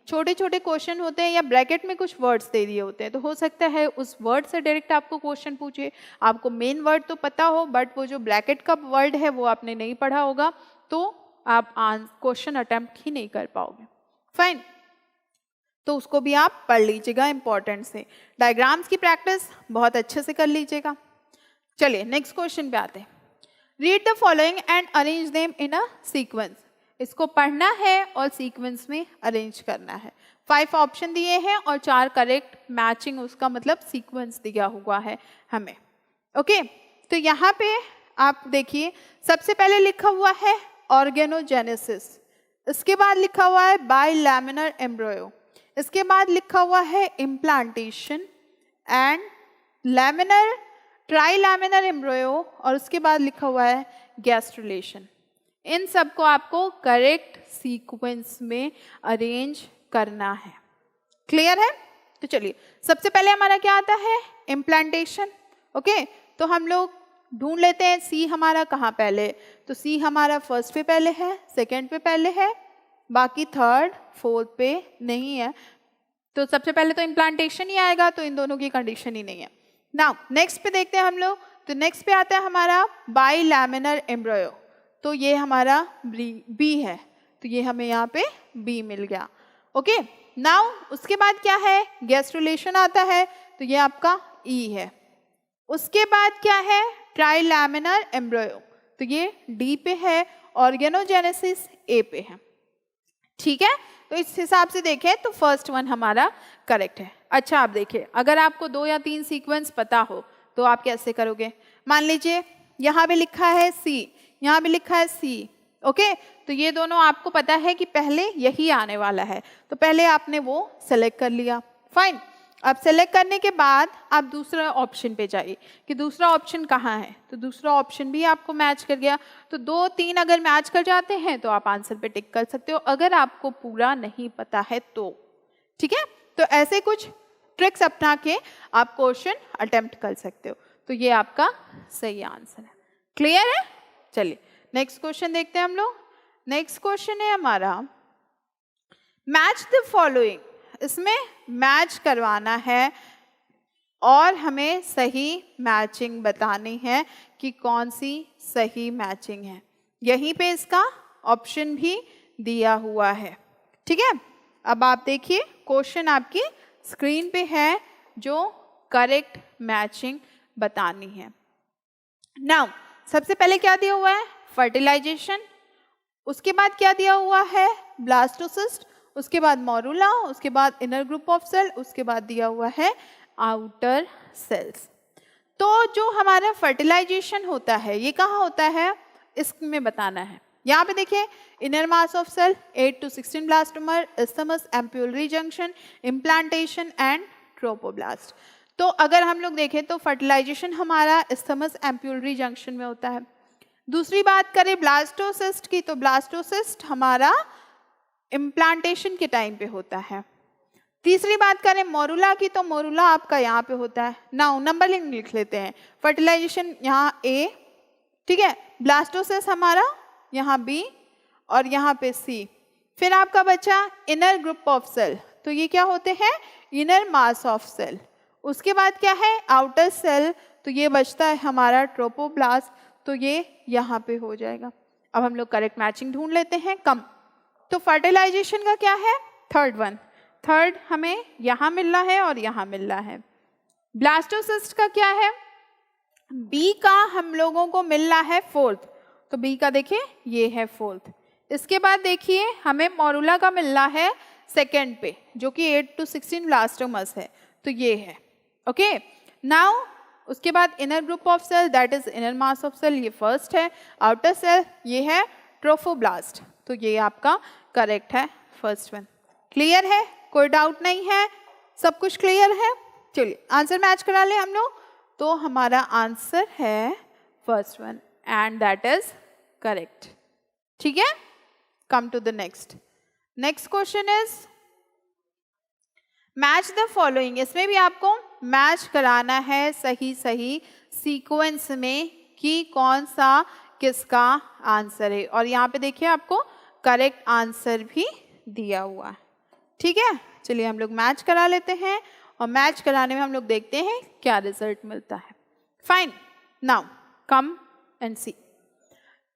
छोटे छोटे क्वेश्चन होते हैं या ब्रैकेट में कुछ वर्ड्स दे दिए होते हैं, तो हो सकता है उस वर्ड से डायरेक्ट आपको क्वेश्चन पूछे। आपको मेन वर्ड तो पता हो बट वो जो ब्रैकेट का वर्ड है वो आपने नहीं पढ़ा होगा, तो आप क्वेश्चन अटेम्प्ट ही नहीं कर पाओगे, फाइन। तो उसको भी आप पढ़ लीजिएगा इंपॉर्टेंट से। डायग्राम्स की प्रैक्टिस बहुत अच्छे से कर लीजिएगा। चलिए नेक्स्ट क्वेश्चन पे आते हैं। Read the following and arrange them in a sequence. इसको पढ़ना है और सीक्वेंस में अरेंज करना है। 5 ऑप्शन दिए हैं और 4 करेक्ट मैचिंग, उसका मतलब सीक्वेंस दिया हुआ है हमें। ओके, तो यहाँ पे आप देखिए सबसे पहले लिखा हुआ है ऑर्गेनोजेनेसिस, इसके बाद लिखा हुआ है बाइलैमिनर एम्ब्रियो, इसके बाद लिखा हुआ है इम्प्लांटेशन एंड लैमिनर ट्राइलैमिनर एम्ब्रियो, और उसके बाद लिखा हुआ है गैस्ट्रुलेशन। इन सबको आपको करेक्ट सीक्वेंस में अरेंज करना है। क्लियर है? तो चलिए सबसे पहले हमारा क्या आता है, इम्प्लांटेशन। ओके, तो हम लोग ढूंढ लेते हैं सी हमारा कहाँ पहले। तो सी हमारा फर्स्ट पे पहले है, सेकंड पे पहले है, बाकी थर्ड फोर्थ पे नहीं है। तो सबसे पहले तो इम्प्लांटेशन ही आएगा, तो इन दोनों की कंडीशन ही नहीं है। नाउ नेक्स्ट पे देखते हैं हम लोग। तो नेक्स्ट पे आता है हमारा बाइलैमिनर एम्ब्रियो, तो ये हमारा बी है, तो ये हमें यहाँ पे बी मिल गया। ओके, नाउ उसके बाद क्या है, गैस्ट्रुलेशन आता है, तो ये आपका ई है। उसके बाद क्या है, ट्राइलैमिनर एम्ब्रियो, तो ये डी पे है, ऑर्गेनोजेनेसिस ए पे है। ठीक है, तो इस हिसाब से देखें तो फर्स्ट वन हमारा करेक्ट है। अच्छा आप देखिए, अगर आपको 2 या 3 सीक्वेंस पता हो तो आप कैसे करोगे। मान लीजिए यहाँ पे लिखा है सी, यहाँ पे लिखा है सी। ओके, तो ये दोनों आपको पता है कि पहले यही आने वाला है, तो पहले आपने वो सेलेक्ट कर लिया, फाइन। अब सेलेक्ट करने के बाद आप दूसरा ऑप्शन पे जाइए कि दूसरा ऑप्शन कहाँ है, तो दूसरा ऑप्शन भी आपको मैच कर गया। तो 2-3 अगर मैच कर जाते हैं तो आप आंसर पे टिक कर सकते हो, अगर आपको पूरा नहीं पता है तो। ठीक है, तो ऐसे कुछ ट्रिक्स अपना के आप क्वेश्चन अटेम्प्ट कर सकते हो। तो ये आपका सही आंसर है। क्लियर है? चलिए नेक्स्ट क्वेश्चन देखते हैं हम लोग। नेक्स्ट क्वेश्चन है हमारा मैच द फॉलोइंग। इसमें मैच करवाना है और हमें सही मैचिंग बतानी है कि कौन सी सही मैचिंग है। यहीं पे इसका ऑप्शन भी दिया हुआ है। ठीक है, अब आप देखिए क्वेश्चन आपकी स्क्रीन पे है जो करेक्ट मैचिंग बतानी है। नाउ सबसे पहले क्या दिया हुआ है, फर्टिलाइजेशन, उसके बाद क्या दिया हुआ है, ब्लास्टोसिस्ट, उसके बाद मोरुला, उसके बाद इनर ग्रुप ऑफ सेल, उसके बाद दिया हुआ है आउटर सेल्स। तो जो हमारा फर्टिलाइजेशन होता है ये कहाँ होता है, इसमें बताना है। यहाँ पे देखिए inner mass of cell 8 to 16 blastomere, isthmus, ampullary junction, implantation and trophoblast. तो अगर हम लोग देखें तो फर्टिलाइजेशन हमारा इस्थमस एम्प्यूलरी जंक्शन में होता है। दूसरी बात करें ब्लास्टोसिस्ट की, तो ब्लास्टोसिस्ट हमारा इम्प्लांटेशन के टाइम पे होता है। तीसरी बात करें मोरुला की, तो मोरुला आपका यहाँ पे होता है। नाउ नंबरिंग लिख लेते हैं, फर्टिलाइजेशन यहाँ ए, ठीक है, ब्लास्टोसिस हमारा यहाँ बी और यहाँ पे सी। फिर आपका बचा इनर ग्रुप ऑफ सेल, तो ये क्या होते हैं, इनर मास ऑफ सेल। उसके बाद क्या है आउटर सेल, तो ये बचता है हमारा ट्रोपोब्लास्ट, तो ये यहाँ पे हो जाएगा। अब हम लोग करेक्ट मैचिंग ढूंढ लेते हैं कम। तो फर्टिलाइजेशन का क्या है, थर्ड वन, थर्ड हमें यहाँ मिल रहा है और यहाँ मिल रहा है। ब्लास्टोसिस्ट का क्या है, बी का हम लोगों को मिल रहा है फोर्थ, तो बी का देखिए ये है फोर्थ, इसके बाद देखिए हमें मोरूला का मिलना है सेकेंड पे, जो कि 8 to 16 ब्लास्टोमस है, तो ये है। ओके, नाउ उसके बाद inner group of cell, that is inner mass of cell, ये फर्स्ट है। आउटर सेल ये है ट्रोफोब्लास्ट, तो ये आपका करेक्ट है, फर्स्ट वन। क्लियर है, कोई डाउट नहीं है, सब कुछ क्लियर है। चलिए आंसर मैच करा ले हम लोग, तो हमारा आंसर है first one and that is correct. ठीक है, come to the next question is match the following. इसमें भी आपको मैच कराना है सही सीक्वेंस में कि कौन सा किसका आंसर है, और यहाँ पे देखिए आपको करेक्ट आंसर भी दिया हुआ है। ठीक है, चलिए हम लोग मैच करा लेते हैं, और मैच कराने में हम लोग देखते हैं क्या रिजल्ट मिलता है। फाइन, नाउ कम एंड सी।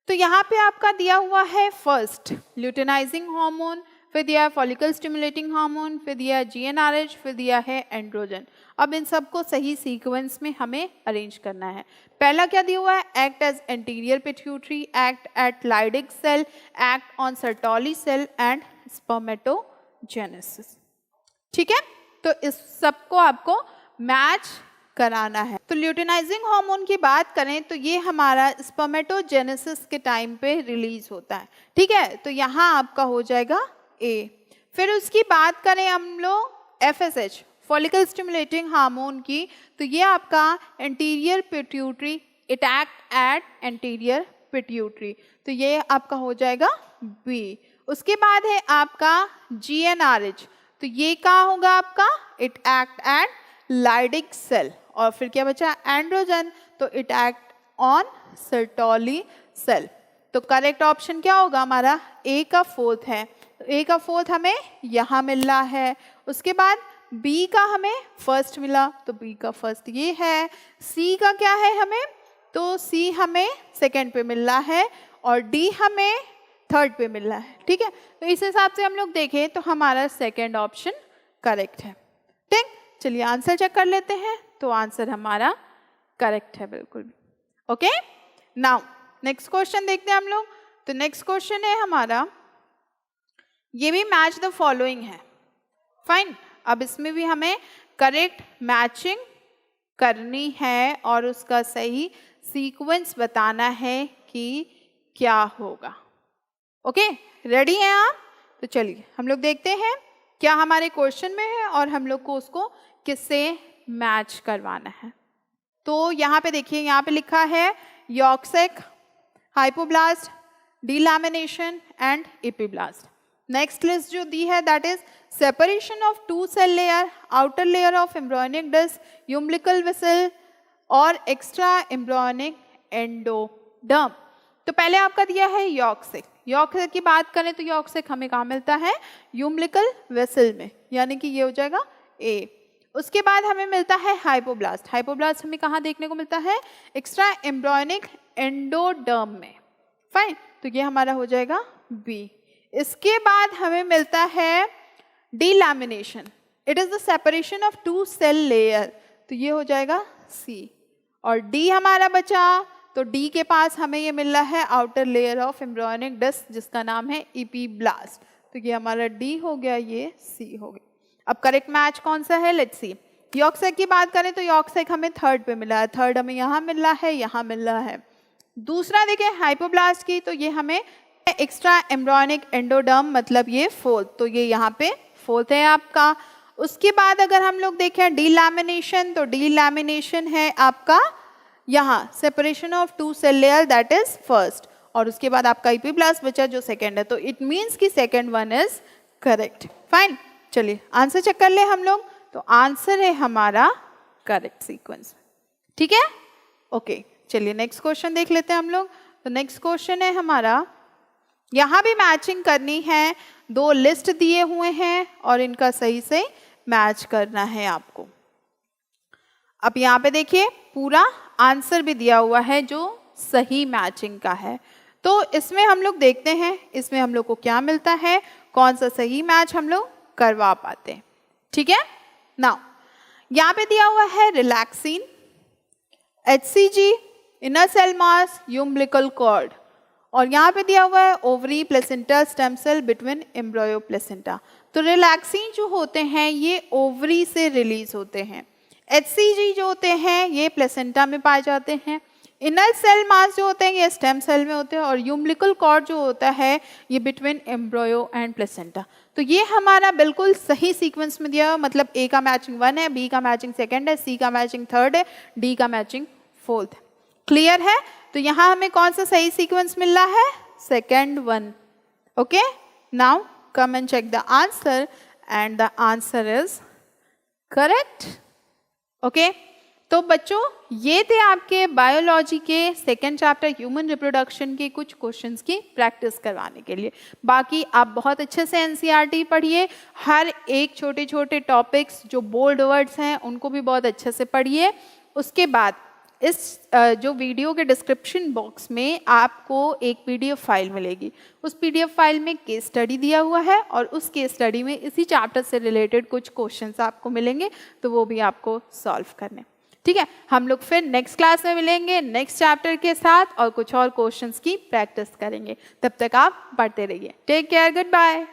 तो यहाँ पे आपका दिया हुआ है फर्स्ट ल्यूटेनाइजिंग हार्मोन, फिर दिया है फॉलिकल स्टिमुलेटिंग हार्मोन, फिर दिया है GnRH, फिर दिया है एंड्रोजन। अब इन सबको सही सीक्वेंस में हमें अरेंज करना है। पहला क्या दिया हुआ है, act as anterior pituitary, act at Leydig cell, act on Sertoli cell and spermatogenesis. ठीक है, तो इस सबको आपको मैच कराना है। तो ल्यूटेनाइजिंग हार्मोन की बात करें तो ये हमारा स्पर्मेटोजेनेसिस के टाइम पे रिलीज होता है। ठीक है, तो यहाँ आपका हो जाएगा ए। फिर उसकी बात करें हम लोग FSH फॉलिकल स्टिमुलेटिंग हार्मोन की, तो ये आपका anterior pituitary, it act eight anterior pituitary, तो ये आपका हो जाएगा बी। उसके बाद है आपका GnRH, तो ये क्या होगा आपका, it act at Leydig cell. और फिर क्या बचा, एंड्रोजन, तो it act on Sertoli cell. तो करेक्ट ऑप्शन क्या होगा हमारा, ए का फोर्थ है। तो ए का फोर्थ हमें यहाँ मिल रहा है। उसके बाद बी का हमें फर्स्ट मिला, तो बी का फर्स्ट ये है। सी का क्या है हमें, तो सी हमें सेकेंड पे मिल रहा है, और डी हमें थर्ड पे मिल रहा है। ठीक है, तो इस हिसाब से हम लोग देखें तो हमारा सेकेंड ऑप्शन करेक्ट है। ठीक, चलिए आंसर चेक कर लेते हैं, तो आंसर हमारा करेक्ट है बिल्कुल। ओके, नाउ नेक्स्ट क्वेश्चन देखते हैं हम लोग। तो नेक्स्ट क्वेश्चन है हमारा, ये भी मैच द फॉलोइंग है। फाइन, अब इसमें भी हमें करेक्ट मैचिंग करनी है और उसका सही सीक्वेंस बताना है कि क्या होगा। ओके, रेडी हैं आप? तो चलिए हम लोग देखते हैं क्या हमारे क्वेश्चन में है और हम लोग को उसको किससे मैच करवाना है। तो यहाँ पे देखिए, यहाँ पे लिखा है yolk sac, hypoblast, delamination and epiblast. Next list जो दी है that is separation of two cell layer, outer layer of embryonic disc, umbilical vessel और एक्स्ट्रा एम्ब्रियोनिक एंडोडर्म। तो पहले आपका दिया है यॉक्सेक। यॉक्सेक की बात करें तो यॉक्सेक हमें कहाँ मिलता है, यूम्बिलिकल वेसल में, यानी कि ये हो जाएगा ए। उसके बाद हमें मिलता है हाइपोब्लास्ट। हाइपोब्लास्ट हमें कहाँ देखने को मिलता है, एक्स्ट्रा एम्ब्रियोनिक एंडोडर्म में। फाइन, तो ये हमारा हो जाएगा बी। इसके बाद हमें मिलता है delamination, it is the separation of two cell layer, तो ये हो जाएगा सी। और डी हमारा बचा, तो डी के पास हमें ये मिल रहा है outer layer of embryonic disc जिसका नाम है एपिब्लास्ट, तो ये हमारा डी हो गया, ये सी हो गया। अब करेक्ट मैच कौन सा है, लेट्स सी। यॉक्सेक की बात करें तो यॉक्सेक हमें थर्ड पे मिला है, थर्ड हमें यहाँ मिल रहा है, यहाँ मिल रहा है। दूसरा देखिए हाइपोब्लास्ट की, तो ये हमें एक्स्ट्रा एम्ब्रियोनिक एंडोडर्म, मतलब ये फोर्थ, तो ये यहाँ पे फोर्थ है आपका। उसके बाद अगर हम लोग देखें डिलैमिनेशन, तो डिलैमिनेशन है आपका यहाँ separation of two cell layer, that is first. और उसके बाद आपका एपिब्लास्ट बचा जो सेकेंड है, तो इट मीन्स कि second one is correct. Fine, चलिए आंसर चेक कर ले हम लोग। तो आंसर है हमारा करेक्ट सीक्वेंस। ठीक है, ओके, चलिए नेक्स्ट क्वेश्चन देख लेते हैं हम लोग। तो नेक्स्ट क्वेश्चन है हमारा, यहाँ भी मैचिंग करनी है, दो लिस्ट दिए हुए हैं और इनका सही से मैच करना है आपको। अब यहाँ पे देखिए पूरा आंसर भी दिया हुआ है जो सही मैचिंग का है। तो इसमें हम लोग देखते हैं इसमें हम लोग को क्या मिलता है, कौन सा सही मैच हम लोग करवा पाते हैं। ठीक है, नाउ यहाँ पे दिया हुआ है relaxin, HCG, inner cell mass, umbilical cord, और यहाँ पे दिया हुआ है ovary, placenta, stem cell between embryo placenta. तो रिलैक्सिन जो होते हैं ये ओवरी से रिलीज होते हैं। HCG जो होते हैं ये प्लेसेंटा में पाए जाते हैं। इनर सेल मास जो होते हैं ये स्टेम सेल में होते हैं। और यूम्बिलिकल कॉर्ड जो होता है ये बिटवीन एम्ब्रियो एंड प्लेसेंटा। तो ये हमारा बिल्कुल सही सीक्वेंस में दिया हुआ, मतलब A का मैचिंग 1 है, B का मैचिंग 2 है, C का मैचिंग 3 है, D का मैचिंग 4 है। क्लियर है? तो यहाँ हमें कौन सा सही सीक्वेंस मिल रहा है? Second one. Okay, now come and check the answer and the answer is correct. Okay, तो बच्चों ये थे आपके बायोलॉजी के सेकेंड चैप्टर ह्यूमन रिप्रोडक्शन के कुछ क्वेश्चंस की प्रैक्टिस करवाने के लिए। बाकी आप बहुत अच्छे से NCERT पढ़िए, हर एक छोटे छोटे टॉपिक्स जो बोल्ड वर्ड्स हैं उनको भी बहुत अच्छे से पढ़िए। उसके बाद इस जो वीडियो के डिस्क्रिप्शन बॉक्स में आपको एक PDF फाइल मिलेगी। उस PDF फाइल में केस स्टडी दिया हुआ है और उस केस स्टडी में इसी चैप्टर से रिलेटेड कुछ क्वेश्चंस आपको मिलेंगे, तो वो भी आपको सॉल्व करने। ठीक है, हम लोग फिर नेक्स्ट क्लास में मिलेंगे नेक्स्ट चैप्टर के साथ और कुछ और क्वेश्चंस की प्रैक्टिस करेंगे। तब तक आप पढ़ते रहिए। Take care, good bye.